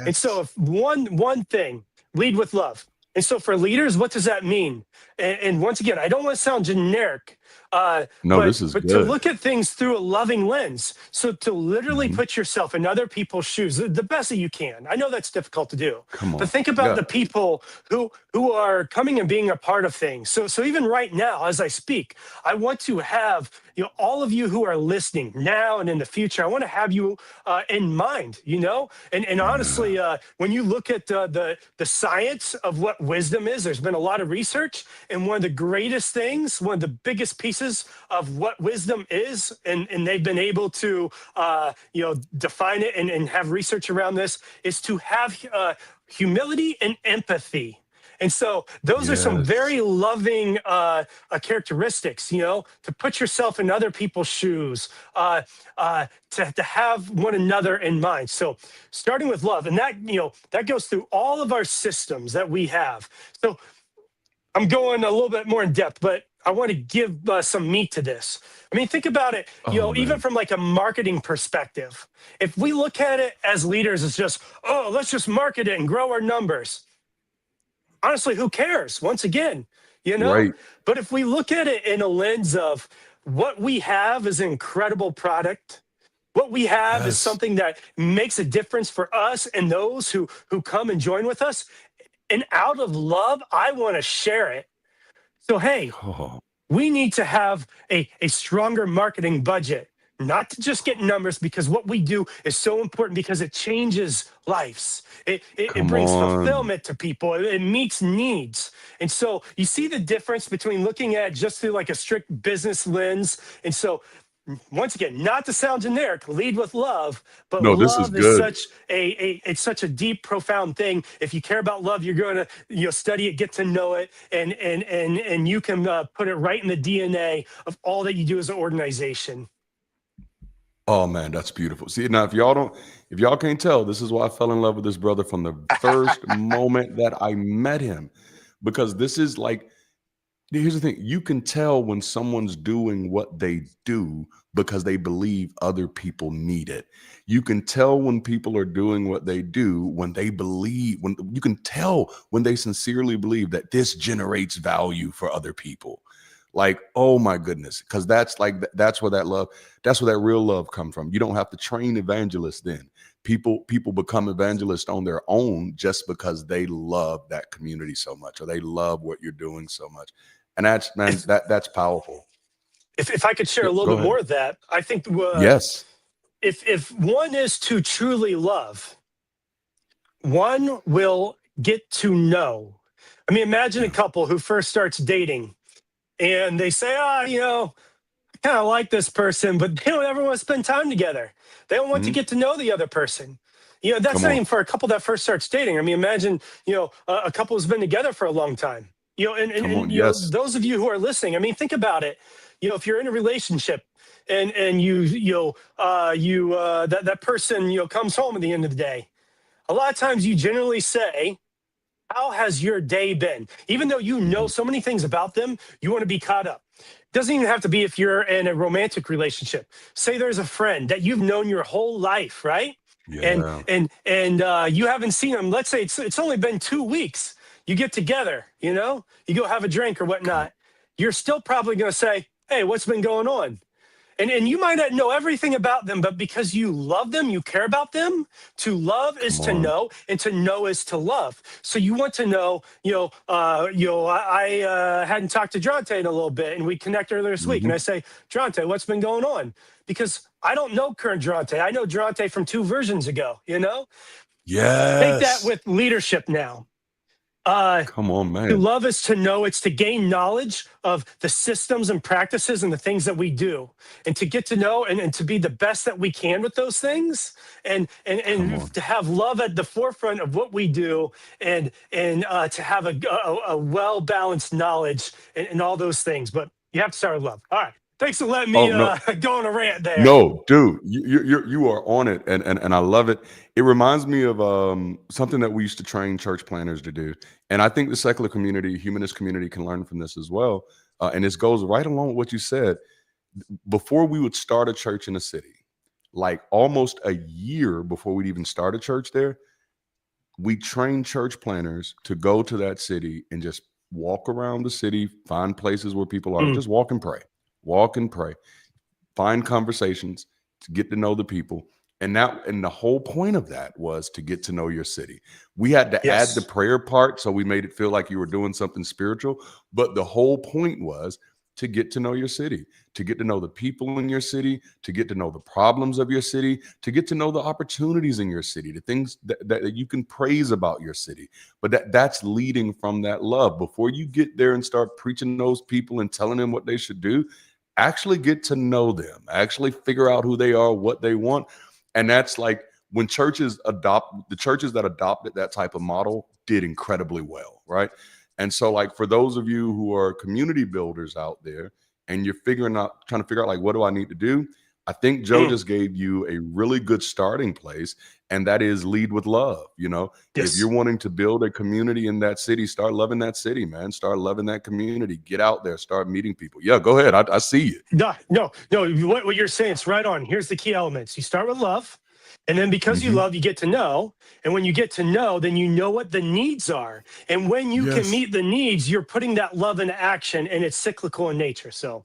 Yes. if one thing, lead with love. And so for leaders, what does that mean? And once again, I don't want to sound generic, No, but this is to good. look at things through a loving lens. So to literally Mhm. put yourself in other people's shoes, the best that you can. I know that's difficult to do, Come but on. think about Yeah. the people who are coming and being a part of things. So even right now, as I speak, I want to have all of you who are listening now and in the future. I want to have you in mind, and Yeah. honestly, when you look at the science of what wisdom is, there's been a lot of research, and one of the greatest things, one of the biggest pieces of what wisdom is, and they've been able to define it and have research around this, is to have humility and empathy. And so those are some Yes. very loving characteristics, to put yourself in other people's shoes, to have one another in mind. So starting with love, and that goes through all of our systems that we have. So I'm going a little bit more in depth, but I want to give some meat to this. I mean, think about it, Oh even man. from like a marketing perspective. If we look at it as leaders, it's just, oh, let's just market it and grow our numbers. Honestly, who cares? Once again, you know? Right. But if we look at it in a lens of what we have is an incredible product, what we have is Yes. something that makes a difference for us and those who come and join with us. And out of love, I want to share it. So, hey, Oh, we need to have a stronger marketing budget, not to just get numbers, because what we do is so important because it changes lives. It come brings on. fulfillment to people. It meets needs. And so you see the difference between looking at just through like a strict business lens. And so once again, not to sound generic, lead with love, but No, this is love is good. such it's such a deep, profound thing. If you care about love, you're going to study it, get to know it, and you can put it right in the DNA of all that you do as an organization. Oh man, that's beautiful. See, now if y'all can't tell, this is why I fell in love with this brother from the first moment that I met him. Because this is like, here's the thing, you can tell when someone's doing what they do because they believe other people need it. You can tell when people are doing what they do when they believe, when you can tell when they sincerely believe that this generates value for other people. Like, oh my goodness, because that's like that's where that love, that's where that real love come from. You don't have to train evangelists then. People become evangelists on their own just because they love that community so much or they love what you're doing so much. And that's, man, It's that's powerful. If I could share Yeah, a little go bit ahead. more of that, I think Yes. if one is to truly love, one will get to know. I mean, imagine a Yeah. couple who first starts dating and they say, I kind of like this person, but they don't ever want to spend time together. They don't want to Mhm. get to know the other person. That's Come not on. even for a couple that first starts dating. I mean, imagine, a couple who's been together for a long time. Come on. Yes. Those of you who are listening, I mean, think about it. If you're in a relationship and that person, comes home at the end of the day, a lot of times you generally say, how has your day been? Even though you know Mhm. so many things about them, you want to be caught up. Doesn't even have to be if you're in a romantic relationship. Say there's a friend that you've known your whole life, right? And Yeah. you haven't seen them. Let's say it's only been 2 weeks. You get together, you go have a drink or Come on. whatnot. You're still probably going to say, "Hey, what's been going on?" And you might not know everything about them, but because you love them, you care about them. To love is Come to on. know, and to know is to love. So you want to know. I hadn't talked to Darante in a little bit, and we connect earlier this week, and I Mhm. say, Darante, what's been going on? Because I don't know current Darante. I know Darante from 2 versions ago. Take that Yes. with leadership now. Uh, Come on, to man. love is to know, it's to gain knowledge of the systems and practices and the things that we do, and to get to know and to be the best that we can with those things, Come on. and to have love at the forefront of what we do, and to have a well balanced knowledge and all those things. But you have to start with love. All right. Thanks for letting me Oh, no. go on a rant there. No, dude, you are on it, and I love it. It reminds me of something that we used to train church planners to do, and I think the secular community, humanist community, can learn from this as well. And this goes right along with what you said. Before we would start a church in a city, like almost a year before we'd even start a church there, we train church planners to go to that city and just walk around the city, find places where people are, Mm, just walk and pray, find conversations to get to know the people. And the whole point of that was to get to know your city. We had to add the yes. prayer part, so we made it feel like you were doing something spiritual, but the whole point was to get to know your city, to get to know the people in your city, to get to know the problems of your city, to get to know the opportunities in your city, the things that you can praise about your city. But that's leading from that love. Before you get there and start preaching those people and telling them what they should do, actually get to know them, actually figure out who they are, what they want. And that's like when the churches that adopted that type of model did incredibly well, right? And so, like, for those of you who are community builders out there and you're trying to figure out, like, what do I need to do? I think Joe Mm, just gave you a really good starting place, and that is lead with love. If you're yes. wanting to build a community in that city, start loving that city, man. Start loving that community. Get out there, start meeting people. Yeah, go ahead. I see you. No, no, no. What you're saying is right on. Here's the key elements. You start with love, and then because you Hmm. love, you get to know. And when you get to know, then you know what the needs are. And when you can Yes. meet the needs, you're putting that love into action, and it's cyclical in nature. So,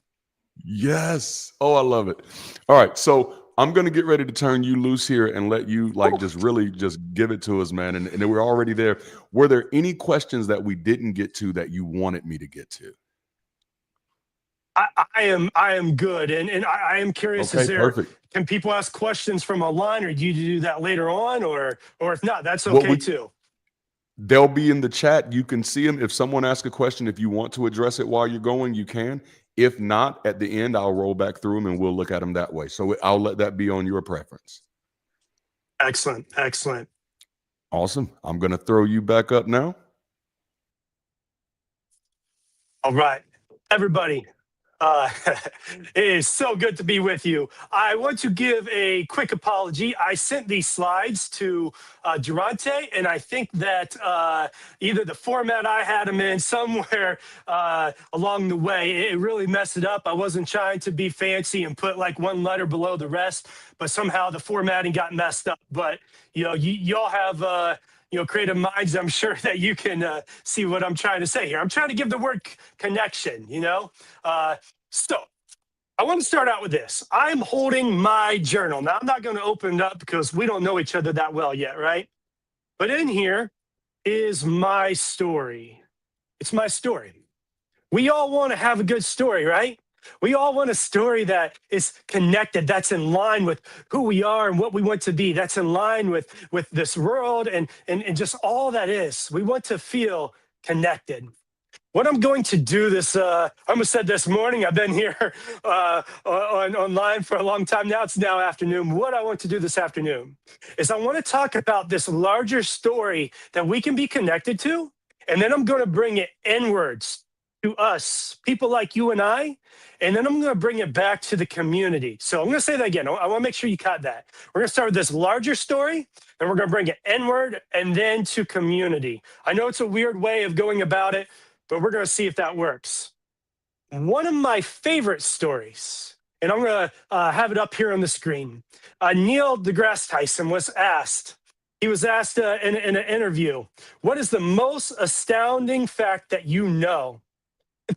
Yes. Oh, I love it. All right. So I'm gonna get ready to turn you loose here and let you like whew, just really just give it to us, man. And then we're already there. Were there any questions that we didn't get to that you wanted me to get to? I am good, and I am curious. Okay, perfect. Can people ask questions from online, or do you do that later on, or if not, that's What okay we too. They'll be in the chat. You can see them. If someone asks a question, if you want to address it while you're going, you can. If not, at the end, I'll roll back through them and we'll look at them that way. So I'll let that be on your preference. Excellent, excellent. Awesome. I'm going to throw you back up now. All right, everybody. It is so good to be with you. I want to give a quick apology. I sent these slides to Durante, and I think that either the format I had them in somewhere along the way, it really messed it up. I wasn't trying to be fancy and put like one letter below the rest, but somehow the formatting got messed up. But y'all have creative minds. I'm sure that you can see what I'm trying to say here. I'm trying to give the word connection. So I want to start out with this. I'm holding my journal. Now, I'm not going to open it up because we don't know each other that well yet, right? But in here is my story. It's my story. We all want to have a good story, right? We all want a story that is connected, that's in line with who we are and what we want to be, that's in line with this world and just all that is. We want to feel connected. What I'm going to do this, I almost said this morning, I've been here online for a long time now. It's now afternoon. What I want to do this afternoon is I want to talk about this larger story that we can be connected to. And then I'm going to bring it inwards to us, people like you and I. And then I'm going to bring it back to the community. So I'm going to say that again. I want to make sure you caught that. We're going to start with this larger story, and we're going to bring it inward and then to community. I know it's a weird way of going about it, but we're going to see if that works. One of my favorite stories, and I'm going to have it up here on the screen. Neil deGrasse Tyson was asked, in an interview, what is the most astounding fact that you know?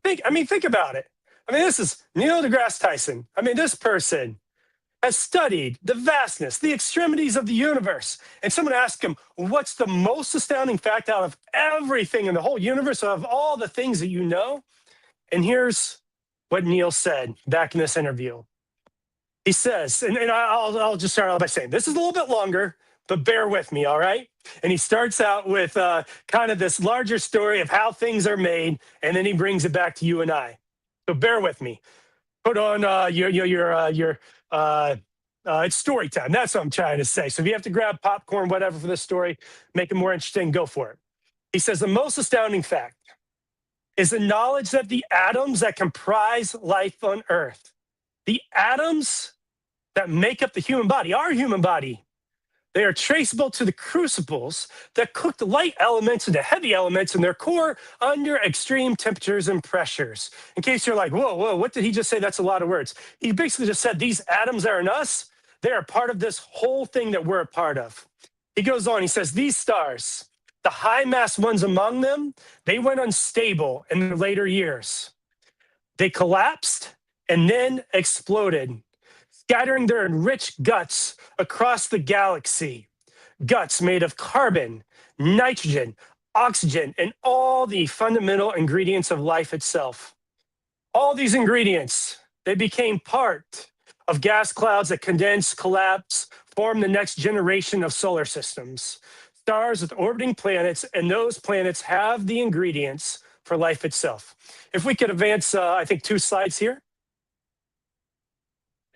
Think about it. This is Neil deGrasse Tyson. This person has studied the vastness, the extremities of the universe. And someone asked him, what's the most astounding fact out of everything in the whole universe, of all the things that you know? And here's what Neil said back in this interview. He says, and I'll just start out by saying, this is a little bit longer, but bear with me, all right? And he starts out with kind of this larger story of how things are made, and then he brings it back to you and I. So bear with me. Put on it's story time. That's what I'm trying to say. So if you have to grab popcorn, whatever, for this story, make it more interesting, go for it. He says, the most astounding fact is the knowledge that the atoms that comprise life on Earth, the atoms that make up the human body, our human body, they are traceable to the crucibles that cook the light elements into heavy elements in their core under extreme temperatures and pressures. In case you're like, whoa, what did he just say? That's a lot of words. He basically just said these atoms that are in us, they are part of this whole thing that we're a part of. He goes on, he says, these stars, the high mass ones among them, they went unstable in the later years. They collapsed and then exploded, scattering their enriched guts across the galaxy. Guts made of carbon, nitrogen, oxygen, and all the fundamental ingredients of life itself. All these ingredients, they became part of gas clouds that condense, collapse, form the next generation of solar systems. Stars with orbiting planets, and those planets have the ingredients for life itself. If we could advance, I think, 2 slides here.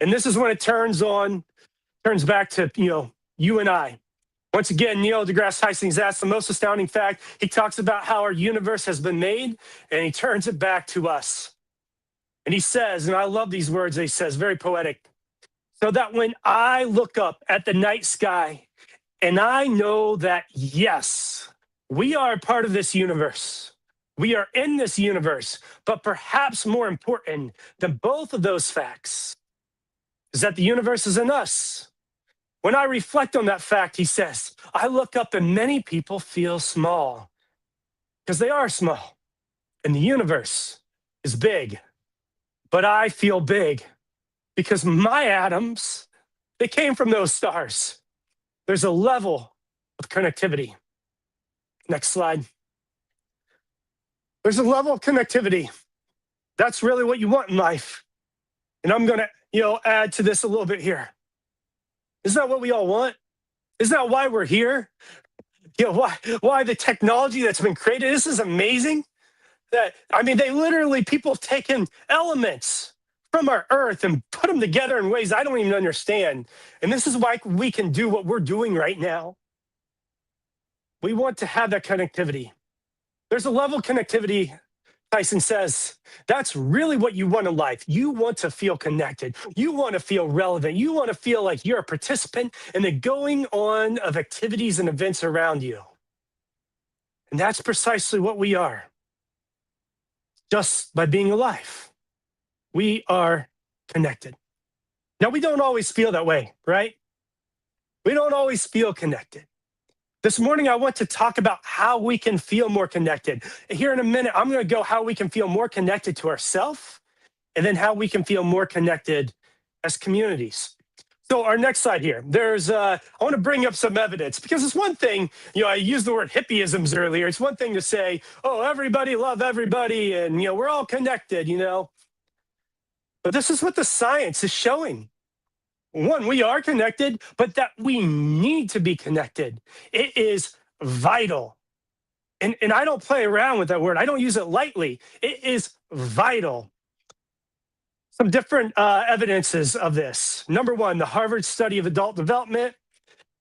And this is when it turns back to, you and I. Once again, Neil deGrasse Tyson is asked the most astounding fact. He talks about how our universe has been made, and he turns it back to us. And he says, and I love these words, he says, very poetic, so that when I look up at the night sky, and I know that, yes, we are part of this universe. We are in this universe, but perhaps more important than both of those facts is that the universe is in us. When I reflect on that fact, he says, I look up and many people feel small because they are small and the universe is big, but I feel big because my atoms, they came from those stars. There's a level of connectivity. Next slide. There's a level of connectivity. That's really what you want in life. And I'm going to, add to this a little bit here. Isn't that what we all want? Isn't that why we're here? Why the technology that's been created, this is amazing. They literally, people have taken elements from our earth and put them together in ways I don't even understand. And this is why we can do what we're doing right now. We want to have that connectivity. There's a level of connectivity, Tyson says, that's really what you want in life. You want to feel connected. You want to feel relevant. You want to feel like you're a participant in the going on of activities and events around you. And that's precisely what we are. Just by being alive, we are connected. Now, we don't always feel that way, right? We don't always feel connected. This morning, I want to talk about how we can feel more connected. Here in a minute, I'm going to go how we can feel more connected to ourselves, and then how we can feel more connected as communities. So our next slide here, I want to bring up some evidence, because it's one thing, I used the word hippieisms earlier. It's one thing to say, oh, everybody love everybody, and, we're all connected, But this is what the science is showing. One, we are connected, but that we need to be connected. It is vital. And I don't play around with that word. I don't use it lightly. It is vital. Some different evidences of this. Number one, the Harvard study of adult development.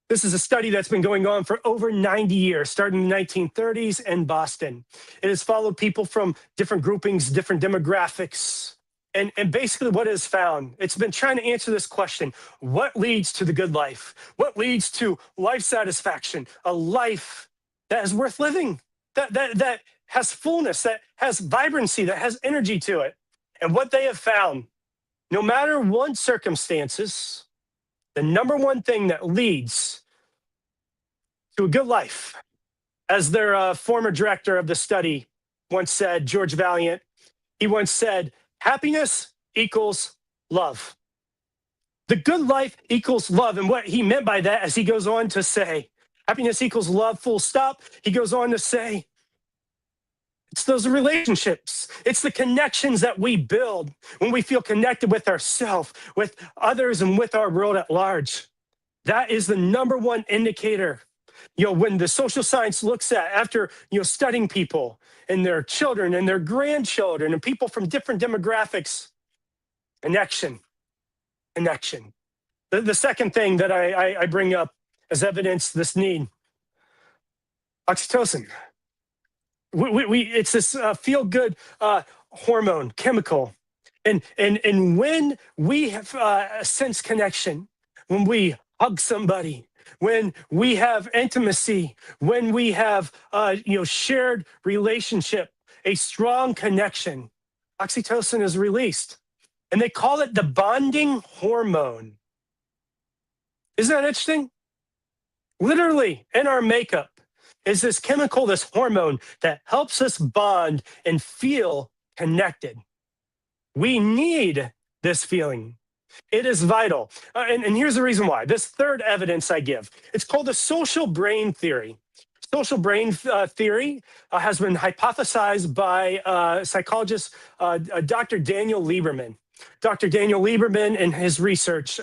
This is a study that's been going on for over 90 years, starting in the 1930s in Boston. It has followed people from different groupings, different demographics. And basically what it has found, it's been trying to answer this question: what leads to the good life? What leads to life satisfaction? A life that is worth living, that has fullness, that has vibrancy, that has energy to it. And what they have found, no matter what circumstances, the number one thing that leads to a good life, as their former director of the study once said, George Valiant, he once said, happiness equals love. The good life equals love. And what he meant by that, as he goes on to say, happiness equals love, full stop. He goes on to say, it's those relationships. It's the connections that we build when we feel connected with ourselves, with others, and with our world at large. That is the number one indicator. When the social science looks at, after, studying people and their children and their grandchildren and people from different demographics, connection. The second thing that I bring up as evidence this need, oxytocin. It's this feel-good hormone, chemical. And when we have sense connection, when we hug somebody, when we have intimacy, when we have shared relationship, a strong connection, oxytocin is released. And they call it the bonding hormone. Isn't that interesting? Literally, in our makeup is this chemical, this hormone that helps us bond and feel connected. We need this feeling. It is vital. And here's the reason why. This third evidence I give, it's called the social brain theory. Social brain theory has been hypothesized by psychologist Dr. Daniel Lieberman. Dr. Daniel Lieberman in his research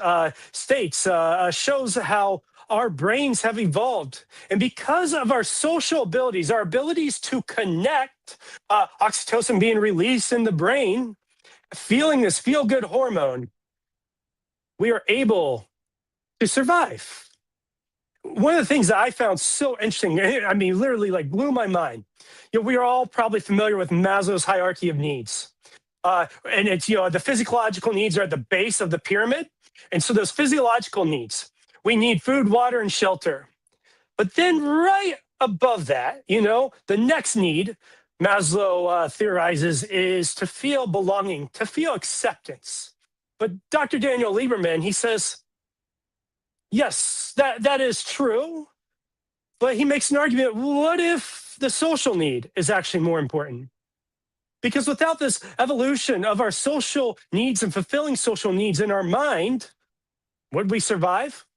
shows how our brains have evolved. And because of our social abilities, our abilities to connect, oxytocin being released in the brain, feeling this feel-good hormone, we are able to survive. One of the things that I found so interesting, I mean, literally blew my mind. We are all probably familiar with Maslow's hierarchy of needs. And it's, the physiological needs are at the base of the pyramid. And so those physiological needs, we need food, water, and shelter. But then right above that, the next need, Maslow theorizes, is to feel belonging, to feel acceptance. But Dr. Daniel Lieberman, he says, yes, that is true. But he makes an argument, what if the social need is actually more important? Because without this evolution of our social needs and fulfilling social needs in our mind, would we survive?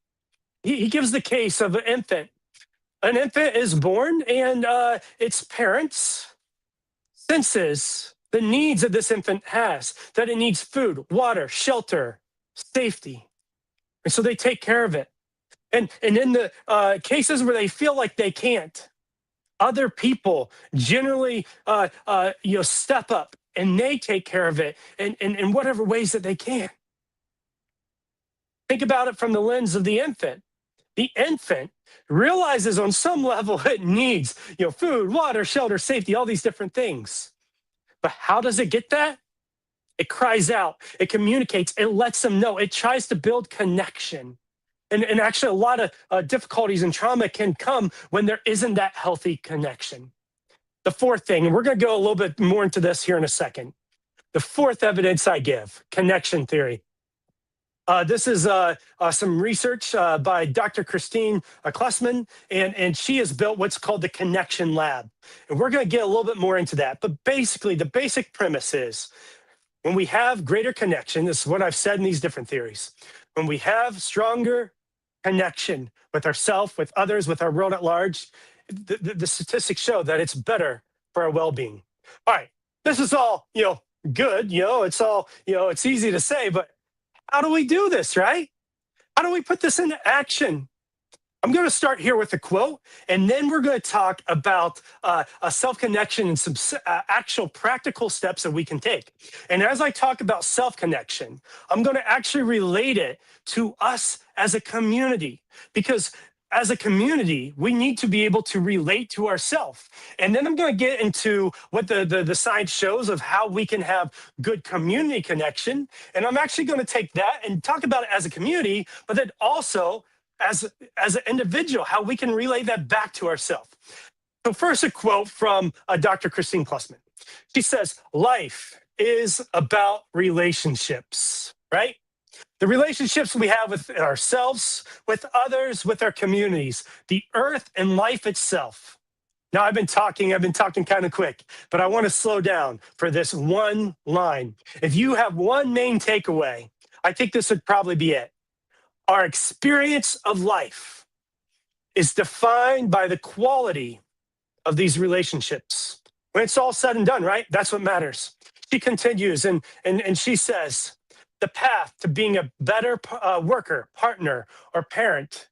He gives the case of an infant. An infant is born and its parents senses the needs that this infant has, that it needs food, water, shelter, safety. And so they take care of it. And in the cases where they feel like they can't, other people generally step up and they take care of it in whatever ways that they can. Think about it from the lens of the infant. The infant realizes on some level it needs, food, water, shelter, safety, all these different things. But how does it get that? It cries out, it communicates, it lets them know, it tries to build connection. And actually a lot of difficulties and trauma can come when there isn't that healthy connection. The fourth thing, and we're going to go a little bit more into this here in a second. The fourth evidence I give, connection theory. This is some research by Dr. Christine Klussman, and she has built what's called the Connection Lab. And we're going to get a little bit more into that. But basically, the basic premise is when we have greater connection, this is what I've said in these different theories, when we have stronger connection with ourselves, with others, with our world at large, the statistics show that it's better for our well-being. All right, this is all, good. It's all, it's easy to say, but how do we do this, right? How do we put this into action? I'm going to start here with a quote, and then we're going to talk about a self-connection and some actual practical steps that we can take. And as I talk about self-connection, I'm going to actually relate it to us as a community, because as a community, we need to be able to relate to ourselves. And then I'm going to get into what the science shows of how we can have good community connection. And I'm actually going to take that and talk about it as a community, but then also as an individual, how we can relay that back to ourselves. So first, a quote from Dr. Christine Plussman. She says, life is about relationships, right? The relationships we have with ourselves, with others, with our communities, the earth and life itself. Now, I've been talking kind of quick, but I want to slow down for this one line. If you have one main takeaway, I think this would probably be it. Our experience of life is defined by the quality of these relationships. When it's all said and done, right? That's what matters. She continues and she says, the path to being a better worker, partner, or parent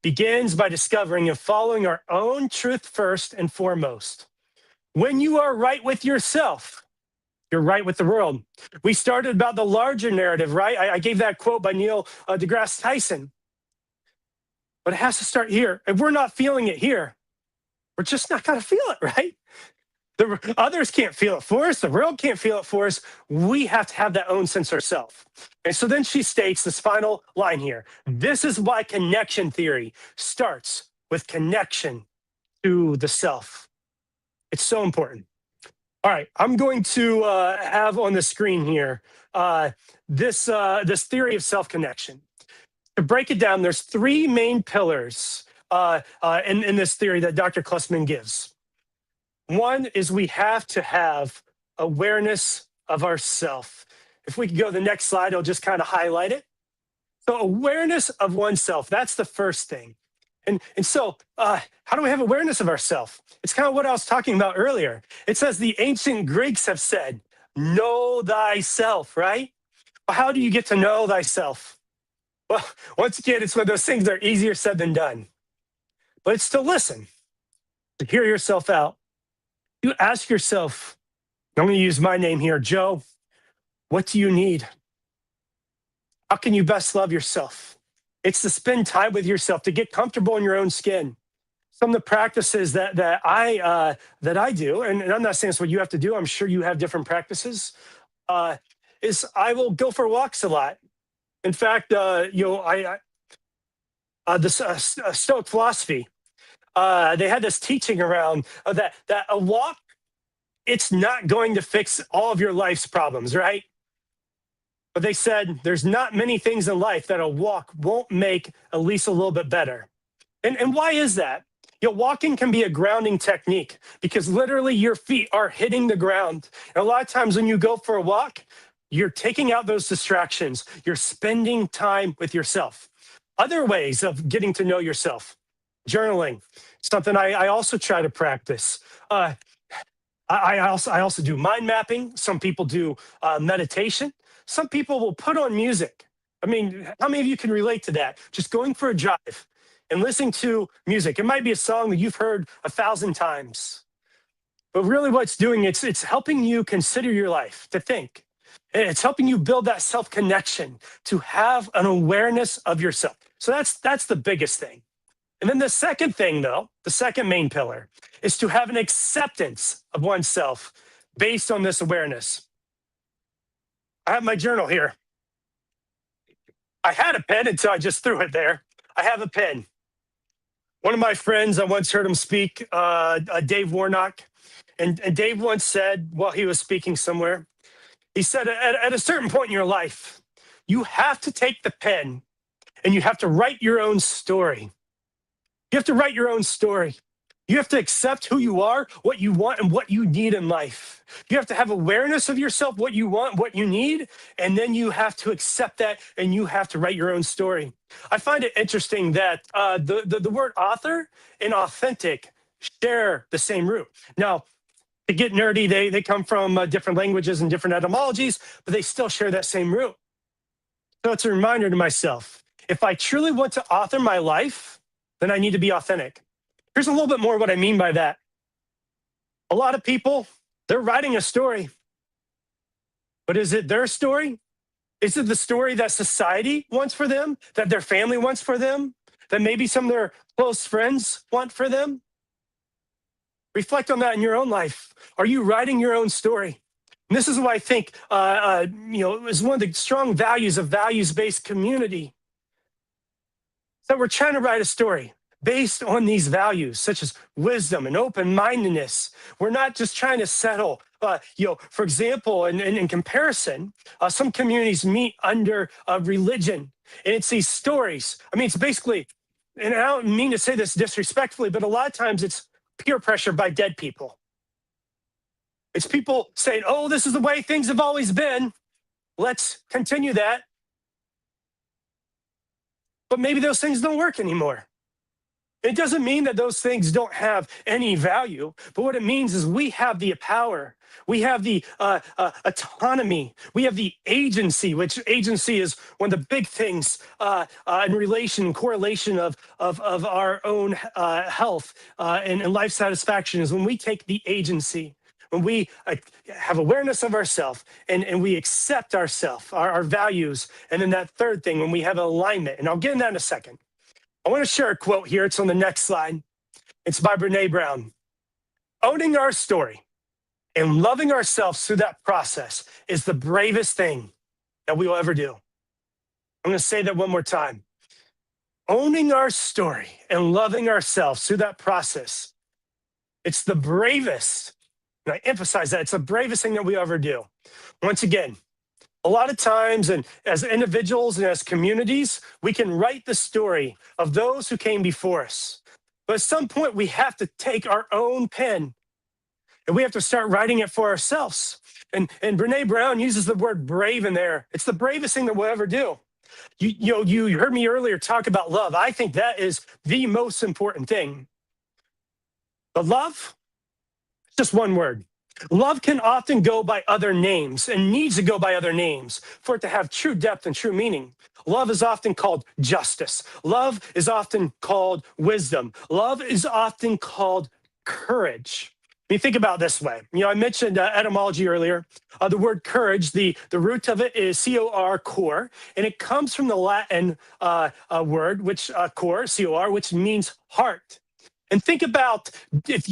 begins by discovering and following our own truth first and foremost. When you are right with yourself, you're right with the world. We started about the larger narrative, right? I gave that quote by Neil deGrasse Tyson. But it has to start here. If we're not feeling it here, we're just not going to feel it, right? The others can't feel it for us. The world can't feel it for us. We have to have that own sense ourselves. And so then she states this final line here. This is why connection theory starts with connection to the self. It's so important. All right, I'm going to have on the screen here this theory of self-connection. To break it down, there's three main pillars in this theory that Dr. Klussman gives. One is we have to have awareness of ourself. If we could go to the next slide, I'll just kind of highlight it. So awareness of oneself, that's the first thing. And so how do we have awareness of ourselves? It's kind of what I was talking about earlier. It says the ancient Greeks have said, know thyself, right? Well, how do you get to know thyself? Well, once again, it's one of those things that are easier said than done. But it's to listen, to hear yourself out. You ask yourself, I'm going to use my name here, Joe, what do you need? How can you best love yourself? It's to spend time with yourself, to get comfortable in your own skin. Some of the practices that I do, and I'm not saying it's what you have to do. I'm sure you have different practices. Is I will go for walks a lot. In fact, the Stoic philosophy, they had this teaching around that a walk, it's not going to fix all of your life's problems, right? But they said there's not many things in life that a walk won't make at least a little bit better. And why is that? Walking can be a grounding technique because literally your feet are hitting the ground. And a lot of times when you go for a walk, you're taking out those distractions. You're spending time with yourself. Other ways of getting to know yourself, journaling, something I also try to practice. I also do mind mapping. Some people do meditation. Some people will put on music. I mean, how many of you can relate to that? Just going for a drive and listening to music. It might be a song that you've heard 1,000 times. But really what it's doing, it's helping you consider your life, to think. It's helping you build that self-connection, to have an awareness of yourself. So that's the biggest thing. And then the second thing, though, the second main pillar, is to have an acceptance of oneself based on this awareness. I have my journal here. I had a pen until I just threw it there. I have a pen. One of my friends, I once heard him speak, Dave Warnock, and Dave once said while he was speaking somewhere, he said, at a certain point in your life, you have to take the pen and you have to write your own story. You have to write your own story. You have to accept who you are, what you want, and what you need in life. You have to have awareness of yourself, what you want, what you need, and then you have to accept that, and you have to write your own story. I find it interesting that the word author and authentic share the same root. Now, To get nerdy, they come from different languages and different etymologies, but they still share that same root. So it's a reminder to myself, if I truly want to author my life, then I need to be authentic. Here's a little bit more what I mean by that. A lot of people, they're writing a story, but is it their story? Is it the story that society wants for them, that their family wants for them, that maybe some of their close friends want for them? Reflect on that in your own life. Are you writing your own story? And this is what I think, is one of the strong values of values-based community. That we're trying to write a story based on these values, such as wisdom and open-mindedness. We're not just trying to settle. For example, in comparison, some communities meet under religion, and it's these stories. I mean, it's basically, and I don't mean to say this disrespectfully, but a lot of times it's peer pressure by dead people. It's people saying, oh, this is the way things have always been. Let's continue that. But maybe those things don't work anymore. It doesn't mean that those things don't have any value, but what it means is we have the power. We have the autonomy. We have the agency, which agency is one of the big things in relation and correlation of our own health and life satisfaction is when we take the agency, when we have awareness of ourselves and we accept ourselves, our values. And then that third thing, when we have alignment, and I'll get into that in a second. I want to share a quote here. It's on the next slide. It's by Brene Brown. Owning our story and loving ourselves through that process is the bravest thing that we will ever do. I'm going to say that one more time. Owning our story and loving ourselves through that process, it's the bravest, and I emphasize that, it's the bravest thing that we ever do. Once again, a lot of times, and as individuals and as communities, we can write the story of those who came before us. But at some point, we have to take our own pen and we have to start writing it for ourselves. And Brene Brown uses the word brave in there. It's the bravest thing that we'll ever do. You heard me earlier talk about love. I think that is the most important thing. But love, just one word. Love can often go by other names and needs to go by other names for it to have true depth and true meaning. Love is often called justice. Love is often called wisdom. Love is often called courage. I mean, think about it this way. I mentioned etymology earlier. The word courage, the root of it is cor, cor, and it comes from the Latin word, which cor, cor, which means heart. And think about if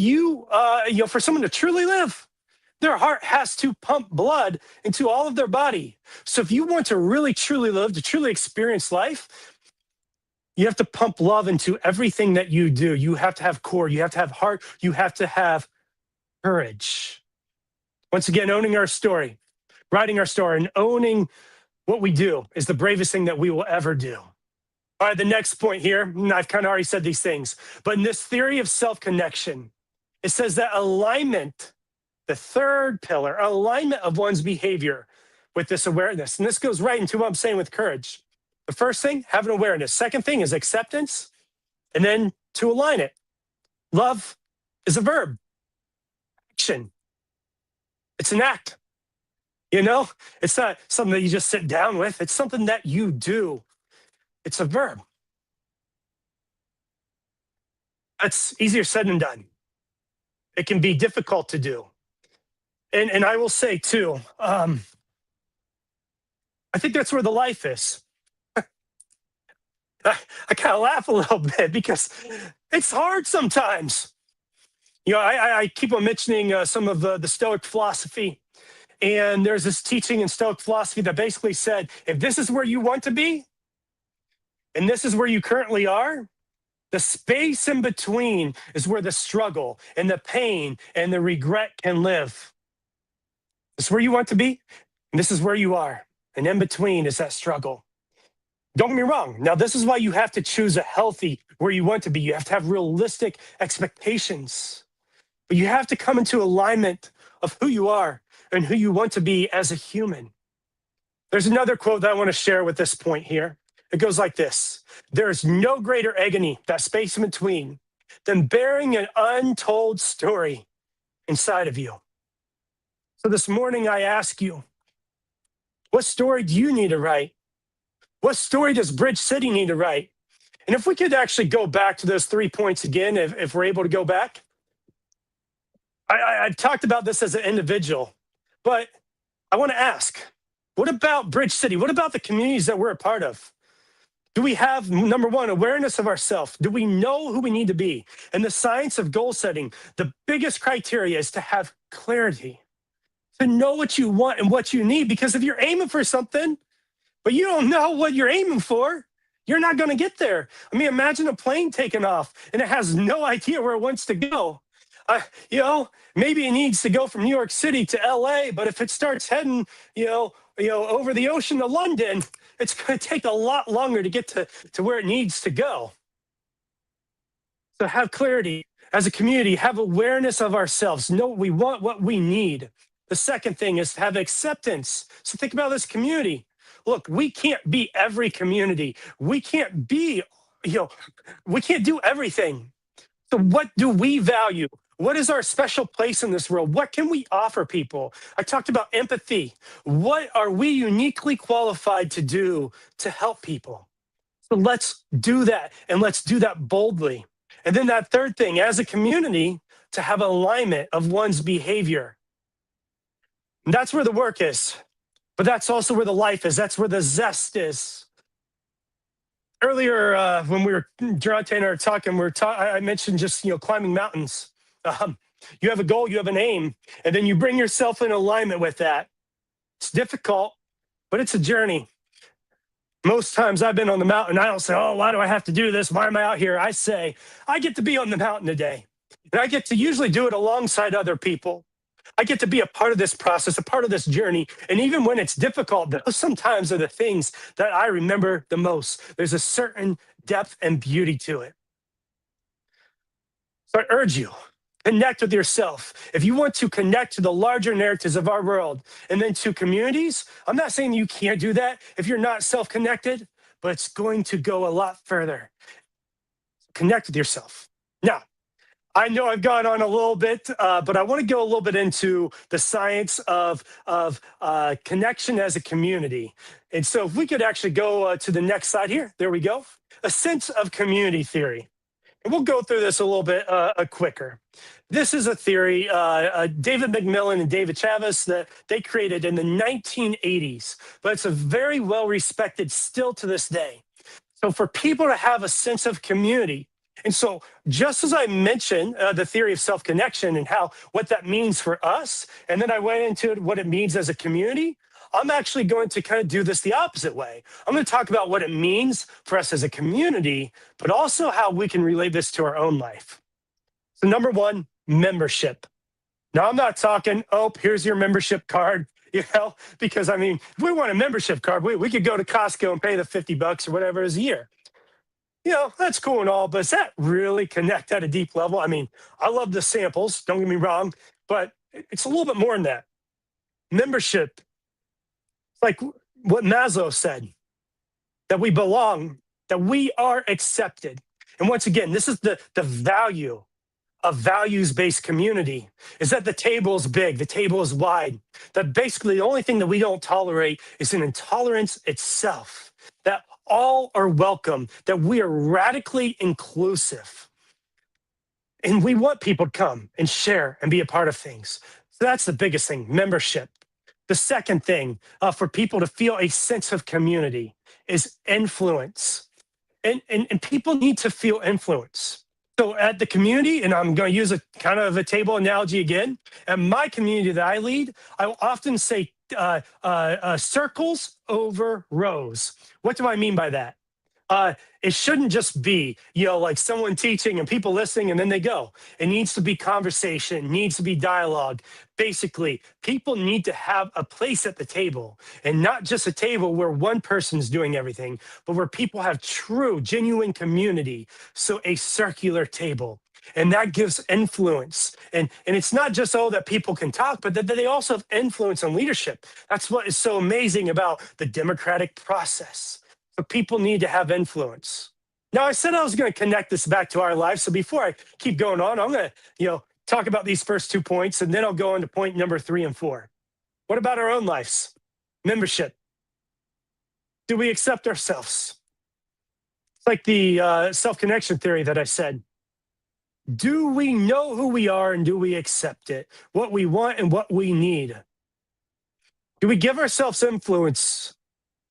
for someone to truly live, their heart has to pump blood into all of their body. So if you want to really, truly live, to truly experience life, you have to pump love into everything that you do. You have to have core. You have to have heart. You have to have courage. Once again, owning our story, writing our story, and owning what we do is the bravest thing that we will ever do. All right, the next point here, and I've kind of already said these things, but in this theory of self-connection, it says that alignment, the third pillar, alignment of one's behavior with this awareness. And this goes right into what I'm saying with courage. The first thing, have an awareness. Second thing is acceptance. And then to align it. Love is a verb. Action. It's an act. It's not something that you just sit down with. It's something that you do. It's a verb. That's easier said than done. It can be difficult to do. And I will say too, I think that's where the life is. I kind of laugh a little bit because it's hard sometimes. I keep on mentioning some of the Stoic philosophy. And there's this teaching in Stoic philosophy that basically said, if this is where you want to be, and this is where you currently are, the space in between is where the struggle and the pain and the regret can live. This is where you want to be, and this is where you are. And in between is that struggle. Don't get me wrong. Now, this is why you have to choose a healthy where you want to be. You have to have realistic expectations. But you have to come into alignment of who you are and who you want to be as a human. There's another quote that I want to share with this point here. It goes like this. There is no greater agony, that space in between, than bearing an untold story inside of you. So this morning, I ask you, what story do you need to write? What story does Bridge City need to write? And if we could actually go back to those 3 points again, if we're able to go back, I've talked about this as an individual, but I want to ask, what about Bridge City? What about the communities that we're a part of? Do we have, number one, awareness of ourselves? Do we know who we need to be? And the science of goal setting, the biggest criteria is to have clarity, to know what you want and what you need. Because if you're aiming for something, but you don't know what you're aiming for, you're not going to get there. I mean, imagine a plane taking off and it has no idea where it wants to go. Maybe it needs to go from New York City to LA, but if it starts heading, over the ocean to London, it's going to take a lot longer to get to where it needs to go. So have clarity as a community, have awareness of ourselves, know what we want, what we need. The second thing is to have acceptance. So think about this community. Look, we can't be every community. We can't be, we can't do everything. So what do we value? What is our special place in this world? What can we offer people? I talked about empathy. What are we uniquely qualified to do to help people? So let's do that, and let's do that boldly. And then that third thing, as a community, to have alignment of one's behavior. And that's where the work is, but that's also where the life is. That's where the zest is. Earlier, when we were, Darante and I were talking, I mentioned just, climbing mountains. You have a goal, you have an aim, and then you bring yourself in alignment with that. It's difficult, but it's a journey. Most times I've been on the mountain, I don't say, oh, why do I have to do this? Why am I out here? I say, I get to be on the mountain today. And I get to usually do it alongside other people. I get to be a part of this process, a part of this journey. And even when it's difficult, those sometimes are the things that I remember the most. There's a certain depth and beauty to it. So I urge you, connect with yourself. If you want to connect to the larger narratives of our world and then to communities, I'm not saying you can't do that if you're not self-connected, but it's going to go a lot further. Connect with yourself. Now, I know I've gone on a little bit, but I want to go a little bit into the science of connection as a community. And so if we could actually go to the next slide here. There we go. A sense of community theory. And we'll go through this a little bit quicker. This is a theory, David McMillan and David Chavez, that they created in the 1980s, but it's a very well-respected still to this day. So for people to have a sense of community, and so just as I mentioned the theory of self-connection and what that means for us, and then I went into what it means as a community, I'm actually going to kind of do this the opposite way. I'm going to talk about what it means for us as a community, but also how we can relate this to our own life. So number one, membership. Now I'm not talking, oh, here's your membership card, because I mean, if we want a membership card, we could go to Costco and pay the $50 or whatever it is a year. That's cool and all, but does that really connect at a deep level? I mean, I love the samples, don't get me wrong, but it's a little bit more than that. Membership, like what Maslow said, that we belong, that we are accepted. And once again, this is the value of values-based community, is that the table is big, the table is wide, that basically the only thing that we don't tolerate is an intolerance itself, that all are welcome, that we are radically inclusive. And we want people to come and share and be a part of things. So that's the biggest thing, membership. The second thing, for people to feel a sense of community, is influence. And people need to feel influence. So at the community, and I'm going to use a kind of a table analogy again, at my community that I lead, I will often say circles over rows. What do I mean by that? It shouldn't just be, like someone teaching and people listening and then they go. It needs to be conversation, needs to be dialogue. Basically, people need to have a place at the table, and not just a table where one person's doing everything, but where people have true, genuine community. So a circular table. And that gives influence. And it's not just, that people can talk, but that they also have influence on leadership. That's what is so amazing about the democratic process. So people need to have influence. Now, I said I was going to connect this back to our lives. So before I keep going on, I'm going to, talk about these first 2 points, and then I'll go on to point number 3 and 4. What about our own lives? Membership. Do we accept ourselves? It's like the self-connection theory that I said. Do we know who we are and do we accept it? What we want and what we need? Do we give ourselves influence?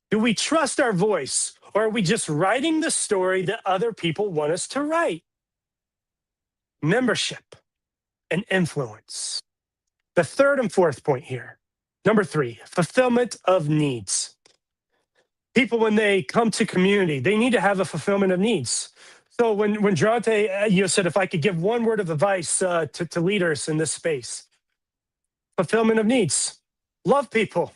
Do we trust our voice? Or are we just writing the story that other people want us to write? Membership and influence. The third and fourth point here. Number 3, fulfillment of needs. People, when they come to community, they need to have a fulfillment of needs. So when Darante said, if I could give one word of advice to leaders in this space, fulfillment of needs. Love people.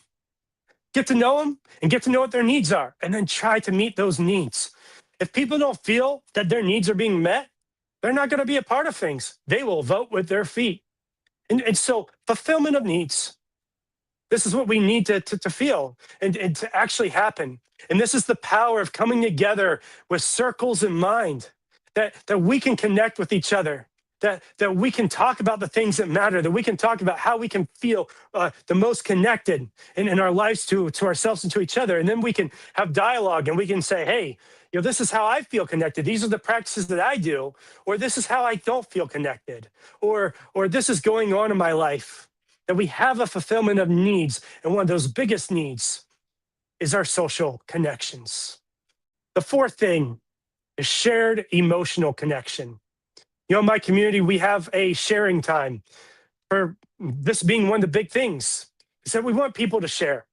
Get to know them and get to know what their needs are, and then try to meet those needs. If people don't feel that their needs are being met, they're not going to be a part of things. They will vote with their feet. And so fulfillment of needs. This is what we need to feel and to actually happen. And this is the power of coming together with circles in mind, that we can connect with each other, that we can talk about the things that matter, that we can talk about how we can feel the most connected in our lives to ourselves and to each other. And then we can have dialogue and we can say, hey, this is how I feel connected. These are the practices that I do, or this is how I don't feel connected, or this is going on in my life. That we have a fulfillment of needs. And one of those biggest needs is our social connections. The fourth thing is shared emotional connection. In my community, we have a sharing time, for this being one of the big things, is that we want people to share.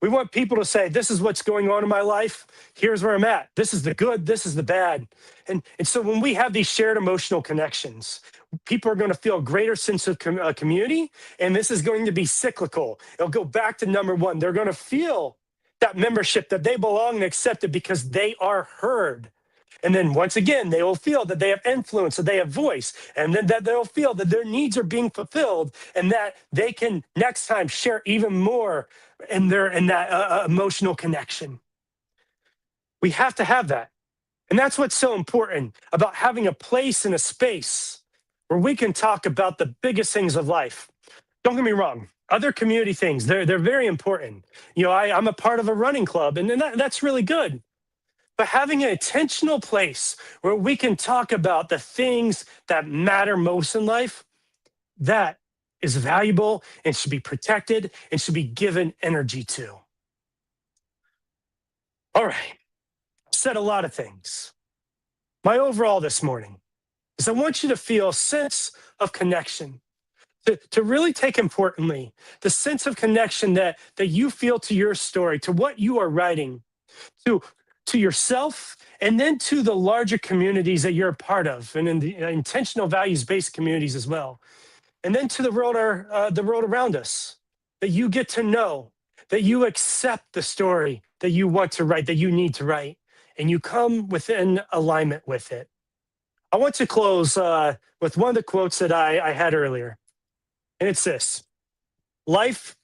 We want people to say, this is what's going on in my life. Here's where I'm at. This is the good. This is the bad. And so when we have these shared emotional connections, people are going to feel a greater sense of community. And this is going to be cyclical. It'll go back to number 1. They're going to feel that membership, that they belong and accepted because they are heard. And then once again, they will feel that they have influence, that they have voice, and then that they'll feel that their needs are being fulfilled and that they can next time share even more in that emotional connection. We have to have that. And that's what's so important about having a place and a space where we can talk about the biggest things of life. Don't get me wrong. Other community things, they're very important. I'm a part of a running club, and that's really good. But having an intentional place where we can talk about the things that matter most in life, that is valuable and should be protected and should be given energy to. All right, I've said a lot of things. My overall this morning is I want you to feel a sense of connection, to really take importantly the sense of connection that you feel to your story, to what you are writing, to yourself, and then to the larger communities that you're a part of, and in the intentional values-based communities as well. And then to the world around us, that you get to know, that you accept the story that you want to write, that you need to write, and you come within alignment with it. I want to close with one of the quotes that I had earlier, and it's this: life,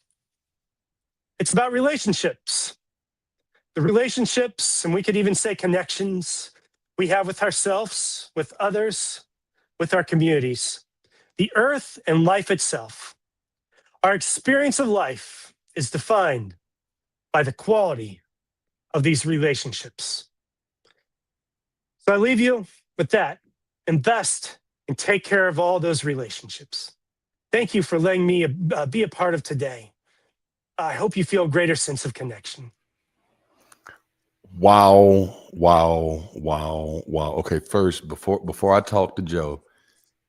it's about relationships. The relationships, and we could even say connections, we have with ourselves, with others, with our communities, the earth and life itself. Our experience of life is defined by the quality of these relationships. So I leave you with that. Invest and take care of all those relationships. Thank you for letting me be a part of today. I hope you feel a greater sense of connection. Wow. Okay, first, before I talk to Joe,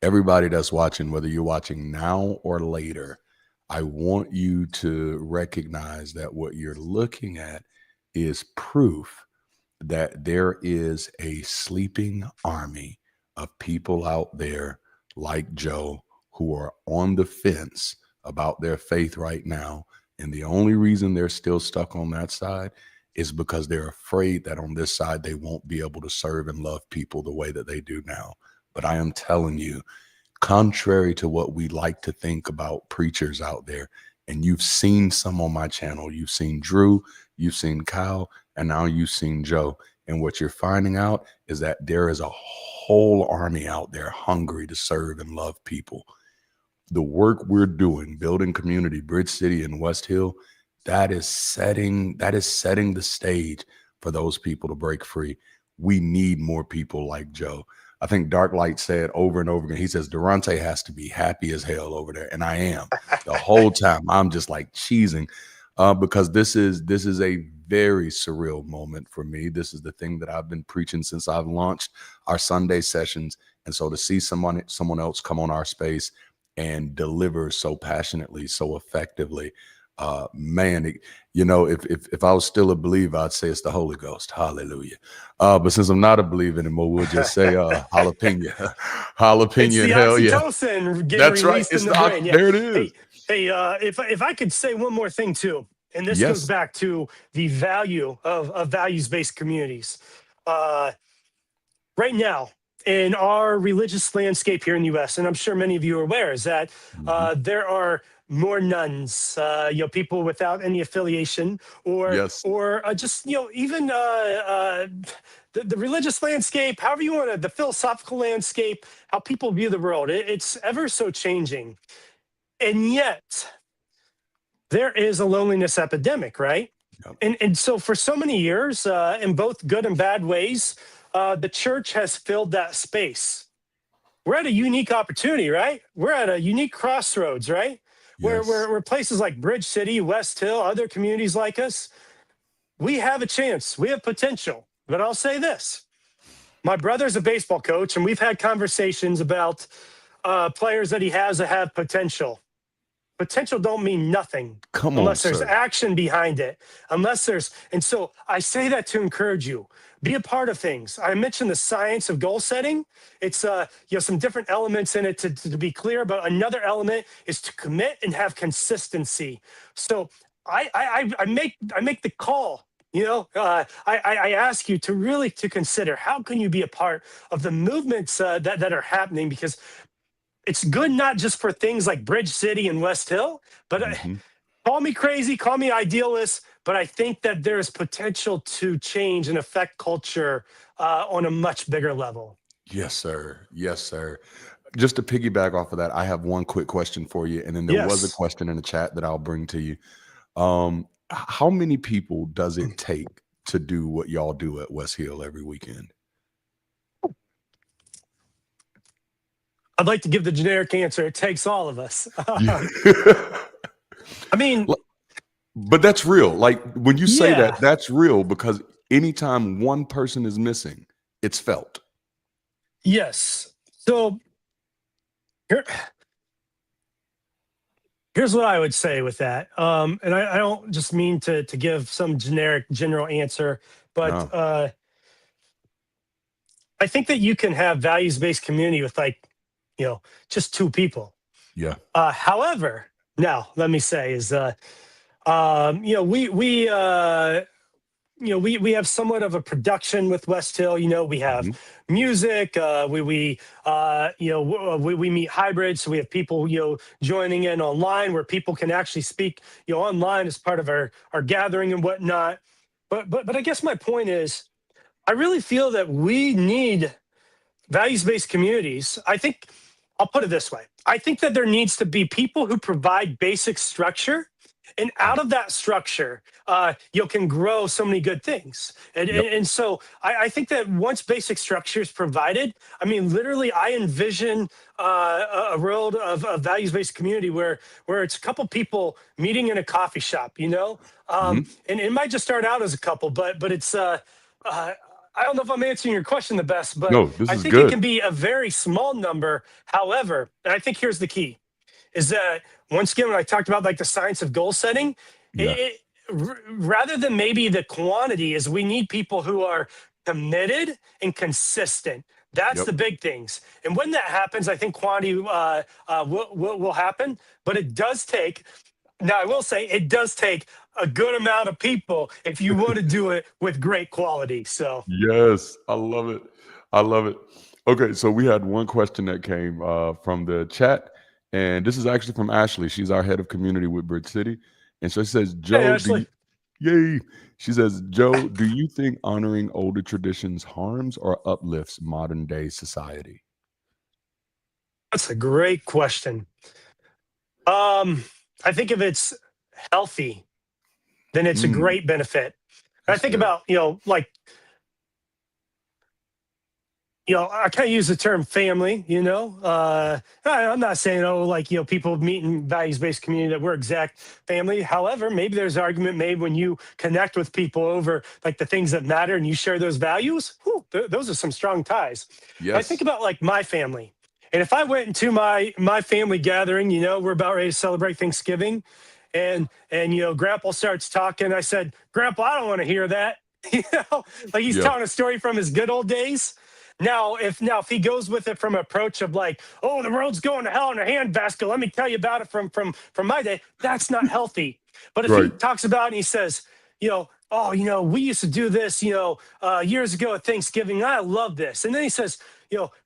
everybody that's watching, whether you're watching now or later, I want you to recognize that what you're looking at is proof that there is a sleeping army of people out there like Joe who are on the fence about their faith right now. And the only reason they're still stuck on that side is because they're afraid that on this side, they won't be able to serve and love people the way that they do now. But I am telling you, contrary to what we like to think about preachers out there, and you've seen some on my channel, you've seen Drew, you've seen Kyle, and now you've seen Joe. And what you're finding out is that there is a whole army out there hungry to serve and love people. the work we're doing, building community, Bridge City and West Hill, that is setting the stage for those people to break free. We need more people like Joe. I think Dark Light said over and over again, he says, Darante has to be happy as hell over there. And I am. The whole time I'm just like cheesing because this is a very surreal moment for me. This is the thing that I've been preaching since I've launched our Sunday sessions. And so to see someone else come on our space and deliver so passionately, so effectively, man, if I was still a believer, I'd say it's the Holy Ghost. Hallelujah. But since I'm not a believer anymore, we'll just say jalapeno. Jalapeno It's the and hell yeah. oxytocin getting That's right. released in the brain. Yeah. There it is. Hey, if I could say one more thing too, and this goes Yes. back to the value of values-based communities. Right now, in our religious landscape here in the U.S., and I'm sure many of you are aware, is that there are more nuns, people without any affiliation, or Yes. just even the religious landscape, however you want to, the philosophical landscape, how people view the world. It's ever so changing, and yet there is a loneliness epidemic, right? Yep. And so for so many years, in both good and bad ways, the church has filled that space. We're at a unique opportunity, right? We're at a unique crossroads, right? Yes. Where places like Bridge City, West Hill, other communities like us, we have a chance. We have potential. But I'll say this. My brother's a baseball coach, and we've had conversations about players that he has that have potential. Potential don't mean nothing unless there's action behind it. And so I say that to encourage you. Be a part of things. I mentioned the science of goal setting. It's some different elements in it to be clear, but another element is to commit and have consistency. So I make the call. I ask you to really to consider how can you be a part of the movements that are happening, because it's good not just for things like Bridge City and West Hill, but call me crazy, call me idealist, but I think that there is potential to change and affect culture on a much bigger level. Yes, sir. Yes, sir. Just to piggyback off of that, I have one quick question for you. And then there was a question in the chat that I'll bring to you. How many people does it take to do what y'all do at West Hill every weekend? I'd like to give the generic answer. It takes all of us. Yeah. I mean, but that's real. Like when you say that, that's real, because anytime one person is missing, it's felt. Yes. So here's what I would say with that. And I don't just mean to give some general answer, but I think that you can have values-based community with just two people. Yeah. However, now let me say is, we have somewhat of a production with West Hill. We have music. We meet hybrids. So we have people, joining in online where people can actually speak, online as part of our gathering and whatnot. But I guess my point is, I really feel that we need values-based communities. I think I'll put it this way. I think that there needs to be people who provide basic structure, and out of that structure, you can grow so many good things. And so I think that once basic structure is provided, I mean, literally, I envision a world of values-based community where it's a couple people meeting in a coffee shop, and it might just start out as a couple, but it's I don't know if I'm answering your question the best, but I think it can be a very small number. However, and I think here's the key, is that once again, when I talked about like the science of goal setting, rather than maybe the quantity, is we need people who are committed and consistent. That's the big things. And when that happens, I think quantity will happen, but it does take, now I will say it does take a good amount of people if you want to do it with great quality. So yes, I love it. I love it. Okay, so we had one question that came from the chat, and this is actually from Ashley. She's our head of community with Bridge City, and so she says, "Joe, yay!" She says, "Joe, do you think honoring older traditions harms or uplifts modern day society?" That's a great question. Um, I think if it's healthy, then it's a Mm, great benefit. I that's think good. about, like, I kind of use the term family, I'm not saying, oh, like, people meet in values-based community that we're exact family. However, maybe there's an argument made when you connect with people over like the things that matter and you share those values. Whew, those are some strong ties. I think Yes. about like my family. And if I went into my family gathering, we're about ready to celebrate Thanksgiving, and Grandpa starts talking. I said, Grandpa, I don't want to hear that. You know, like he's Yeah. telling a story from his good old days. Now if he goes with it from an approach of like, oh, the world's going to hell in a handbasket, let me tell you about it from my day, that's not healthy. But if he Right. talks about it and he says, oh, we used to do this, years ago at Thanksgiving. I love this. And then he says,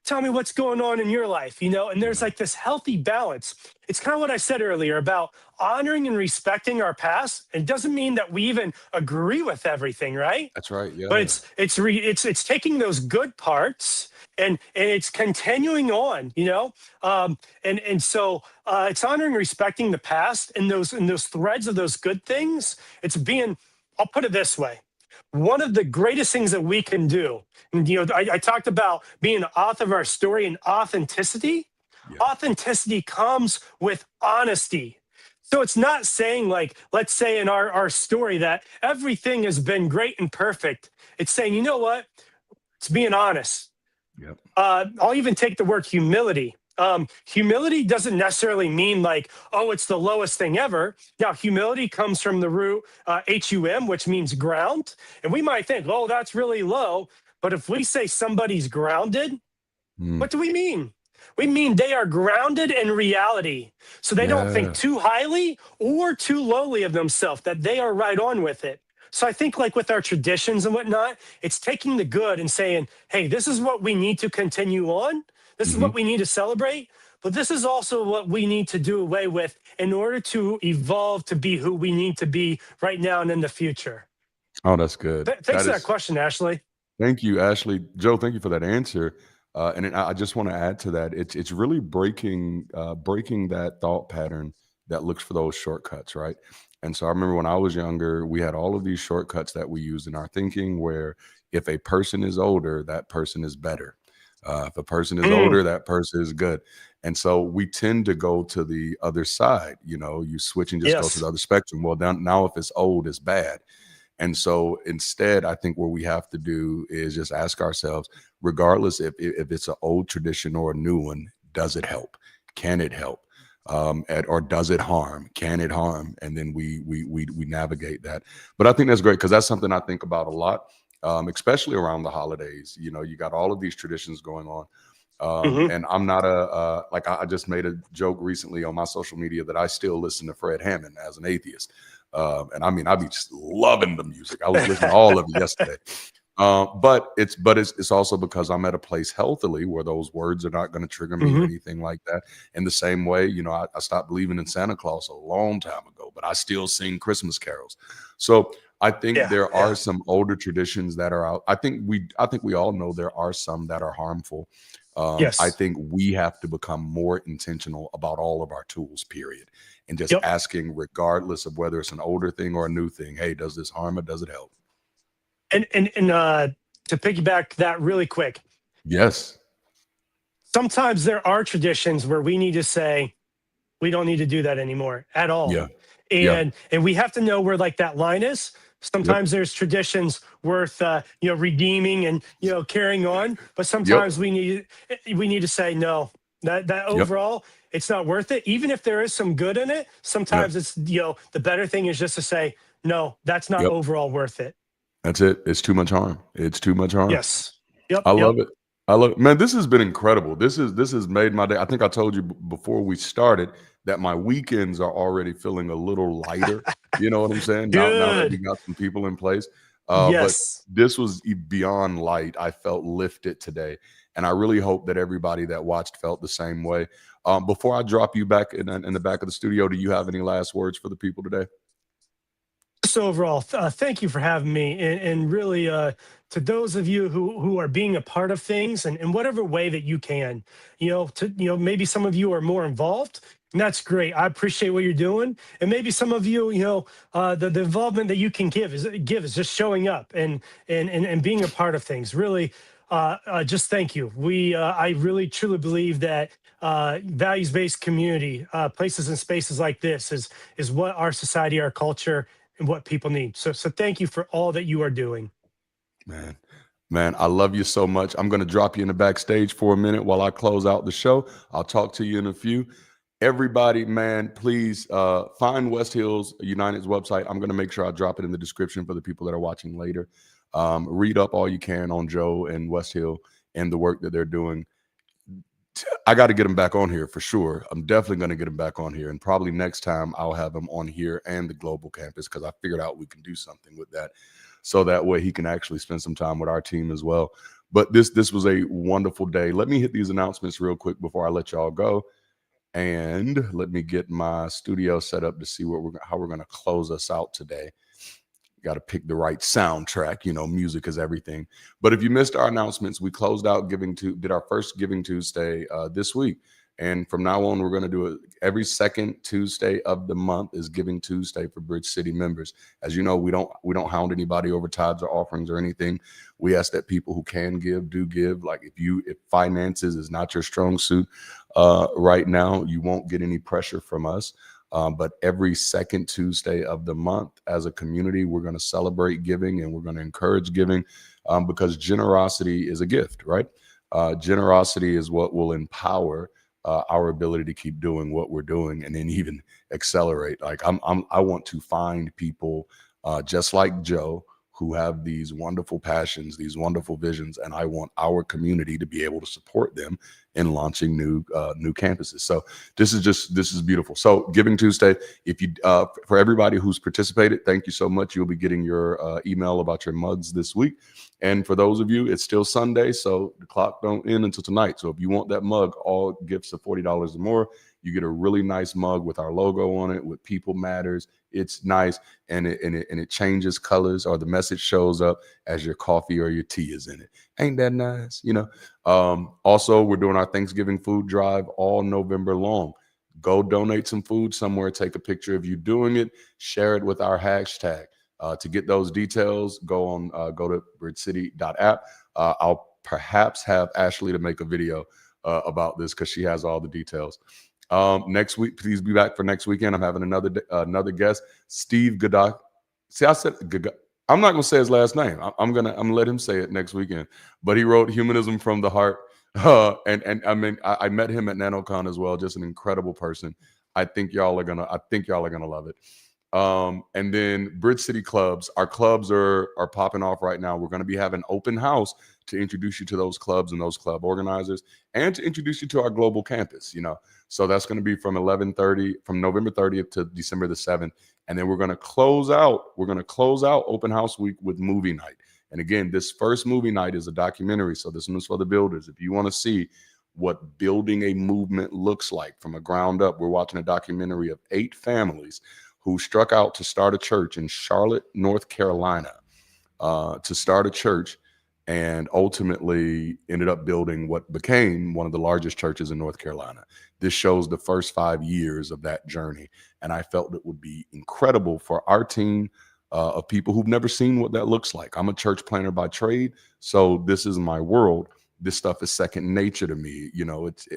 tell me what's going on in your life, and there's Yeah. like this healthy balance. It's kind of what I said earlier about honoring and respecting our past. It doesn't mean that we even agree with everything, right? That's right. But Yeah. it's taking those good parts and it's continuing on, and so it's honoring and respecting the past and those threads of those good things. It's being, I'll put it this way, one of the greatest things that we can do, and I talked about being the author of our story and authenticity. Yeah. Authenticity comes with honesty. So it's not saying, like, let's say in our story that everything has been great and perfect. It's saying, you know what? It's being honest. Yep. I'll even take the word humility. Humility doesn't necessarily mean like, oh, it's the lowest thing ever. Now, humility comes from the root HUM, which means ground. And we might think, oh, that's really low. But if we say somebody's grounded, Mm. what do we mean? We mean they are grounded in reality. So they don't think Yeah. too highly or too lowly of themselves, that they are right on with it. So I think, like with our traditions and whatnot, it's taking the good and saying, hey, this is what we need to continue on. This is Hmm. what we need to celebrate. But this is also what we need to do away with in order to evolve to be who we need to be right now and in the future. Oh, that's good. Thanks That for that is. question, Ashley. Thank you, Ashley. Joe, thank you for that answer. And then I just want to add to that. It's really breaking that thought pattern that looks for those shortcuts, right? And so I remember when I was younger, we had all of these shortcuts that we used in our thinking. Where if a person is older, that person is better. If a person is Mm, older, that person is good. And so we tend to go to the other side. You switch and just go to yes. the other spectrum. Well, now if it's old, it's bad. And so instead, I think what we have to do is just ask ourselves, regardless if it's an old tradition or a new one, does it help? Can it help? Or does it harm? Can it harm? And then we navigate that. But I think that's great because that's something I think about a lot, especially around the holidays. You got all of these traditions going on. Hmm. And I'm not like I just made a joke recently on my social media that I still listen to Fred Hammond as an atheist. And I mean, I be just loving the music. I was listening to all of it yesterday. But it's also because I'm at a place healthily where those words are not going to trigger me or Hmm. anything like that. In the same way, I stopped believing in Santa Claus a long time ago, but I still sing Christmas carols. So I think Yeah, there are yeah. some older traditions that are out. I think we all know there are some that are harmful. I Yes. think we have to become more intentional about all of our tools, period, and just Yep. asking, regardless of whether it's an older thing or a new thing, hey, does this harm or does it help? And to piggyback that really quick, Yes. sometimes there are traditions where we need to say we don't need to do that anymore at all. Yeah. Yeah. And we have to know where like that line is. Yep. Sometimes there's traditions worth redeeming and carrying on, but Yep. sometimes we need to say no. That Yep. overall it's not worth it. Even if there is some good in it, Yeah. sometimes it's the better thing is just to say no, that's not Yep. overall worth it. That's it. It's too much harm. It's too much harm. Yes. Yep. I Yep. love it. I love it. Man, this has been incredible. This has made my day. I think I told you before we started that my weekends are already feeling a little lighter. You know what I'm saying? Now that we Good. got some people in place. But Yes. this was beyond light. I felt lifted today. And I really hope that everybody that watched felt the same way. Before I drop you back in the back of the studio, do you have any last words for the people today? So overall, thank you for having me, and really to those of you who are being a part of things and in whatever way that you can, to maybe some of you are more involved. That's great. I appreciate what you're doing, and maybe some of you, the involvement that you can give is just showing up and being a part of things. Really, just thank you. I really truly believe that values based community, places and spaces like this, is what our society, our culture, and what people need. So thank you for all that you are doing. Man, man, I love you so much. I'm going to drop you in the backstage for a minute while I close out the show. I'll talk to you in a few. Everybody, man, please find West Hills United's website. I'm going to make sure I drop it in the description for the people that are watching later. Read up all you can on Joe and West Hill and the work that they're doing. I got to get them back on here for sure. I'm definitely going to get them back on here. And probably next time I'll have them on here and the global campus, because I figured out we can do something with that. So that way he can actually spend some time with our team as well. But this was a wonderful day. Let me hit these announcements real quick before I let y'all go. And let me get my studio set up to see how we're going to close us out today. Got to pick the right soundtrack. Music is everything. But if you missed our announcements, we closed out did our first Giving Tuesday this week. And from now on, we're going to do it every second Tuesday of the month is Giving Tuesday for Bridge City members. As you know, we don't hound anybody over tithes or offerings or anything. We ask that people who can give do give. Like if finances is not your strong suit right now, you won't get any pressure from us. But every second Tuesday of the month, as a community, we're going to celebrate giving and we're going to encourage giving because generosity is a gift, right? Generosity is what will empower our ability to keep doing what we're doing and then even accelerate. Like I want to find people just like Joe who have these wonderful passions, these wonderful visions, and I want our community to be able to support them in launching new campuses. So this is beautiful. So Giving Tuesday, if you for everybody who's participated, thank you so much. You'll be getting your email about your mugs this week. And for those of you, it's still Sunday, so the clock don't end until tonight. So if you want that mug, all gifts of $40 or more, you get a really nice mug with our logo on it, with People Matters. It's nice, and it changes colors, or the message shows up as your coffee or your tea is in it. Ain't that nice? Also, we're doing our Thanksgiving food drive all November long. Go donate some food somewhere. Take a picture of you doing it. Share it with our hashtag. To get those details, go to bridgecity.app. I'll perhaps have Ashley to make a video about this because she has all the details. Next week, please be back for next weekend. I'm having another guest, Steve Gadak. See, I said I'm not gonna say his last name. I'm gonna let him say it next weekend. But he wrote Humanism from the Heart, and I mean I met him at NanoCon as well. Just an incredible person. I think y'all are gonna love it. And then Bridge City clubs. Our clubs are popping off right now. We're going to be having open house to introduce you to those clubs and those club organizers, and to introduce you to our global campus. So that's going to be from November 30th to December the 7th, and then we're going to close out open house week with movie night. And again, this first movie night is a documentary, so this one is for the builders. If you want to see what building a movement looks like from a ground up, we're watching a documentary of 8 families who struck out to start a church in Charlotte, North Carolina, to start a church, and ultimately ended up building what became one of the largest churches in North Carolina. This shows the first 5 years of that journey, and I felt it would be incredible for our team of people who've never seen what that looks like. I'm a church planner by trade, so this is my world. This stuff is second nature to me.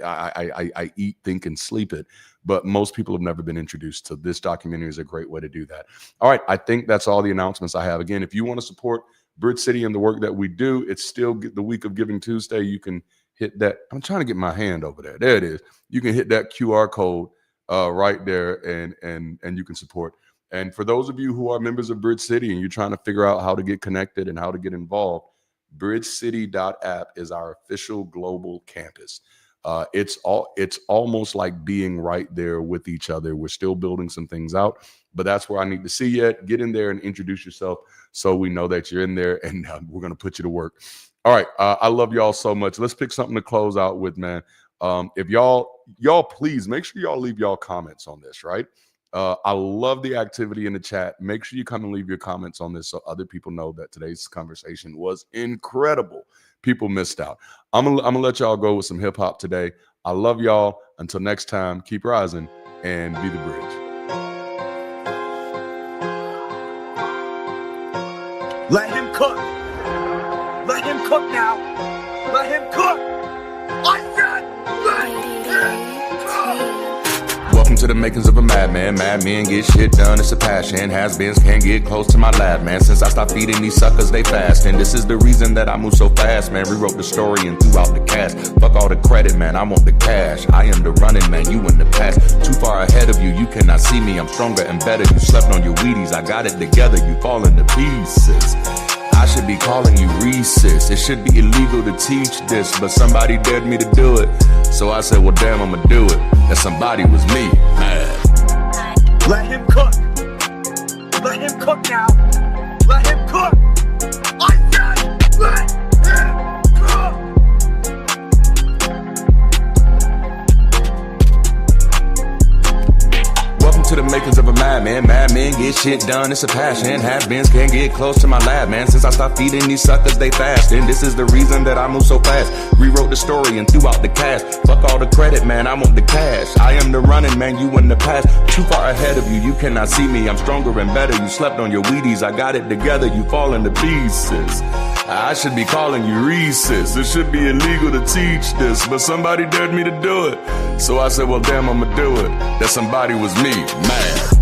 I eat, think, and sleep it. But most people have never been introduced to this. Documentary is a great way to do that. All right, I think that's all the announcements I have. Again, if you want to support Bridge City and the work that we do, it's still the week of Giving Tuesday. You can hit that. I'm trying to get my hand over there. There it is. You can hit that QR code right there, and you can support. And for those of you who are members of Bridge City and you're trying to figure out how to get connected and how to get involved, bridgecity.app is our official global campus. It's almost like being right there with each other. We're still building some things out, but that's where I need to see you. Get in there and introduce yourself so we know that you're in there, and we're going to put you to work. All right. I love y'all so much. Let's pick something to close out with, man. If y'all please make sure y'all leave y'all comments on this, right? I love the activity in the chat. Make sure you come and leave your comments on this so other people know that today's conversation was incredible. People missed out. I'm gonna let y'all go with some hip hop today. I love y'all. Until next time, keep rising and be the bridge. Let him cook. Let him cook now. Let him cook. I said let him cook. Welcome to the makings of a madman. Mad men get shit done, it's a passion. Has-beens can't get close to my lab, man. Since I stopped feeding these suckers, they fast. And this is the reason that I move so fast, man. Rewrote the story and threw out the cast. Fuck all the credit, man, I want the cash. I am the running man, you in the past. Too far ahead of you, you cannot see me. I'm stronger and better. You slept on your Wheaties, I got it together, you fall into pieces. I should be calling you Reese's. It should be illegal to teach this, but somebody dared me to do it. So I said, well, damn, I'ma do it. That somebody was me, man. Let him cook. Let him cook now. Let him cook. I said let him cook. Welcome to the makings of a madman. Mad men get shit done, it's a passion. Has-beens can't get close to my lab, man. Since I stopped feeding these suckers, they fast. And this is the reason that I move so fast. Rewrote the story and threw out the cast. Fuck all the credit, man, I want the cash. I am the running man, you in the past. Too far ahead of you, you cannot see me. I'm stronger and better. You slept on your Wheaties, I got it together, you fall into pieces. I should be calling you Reese's. It should be illegal to teach this, but somebody dared me to do it. So I said, well, damn, I'ma do it. That somebody was me, man.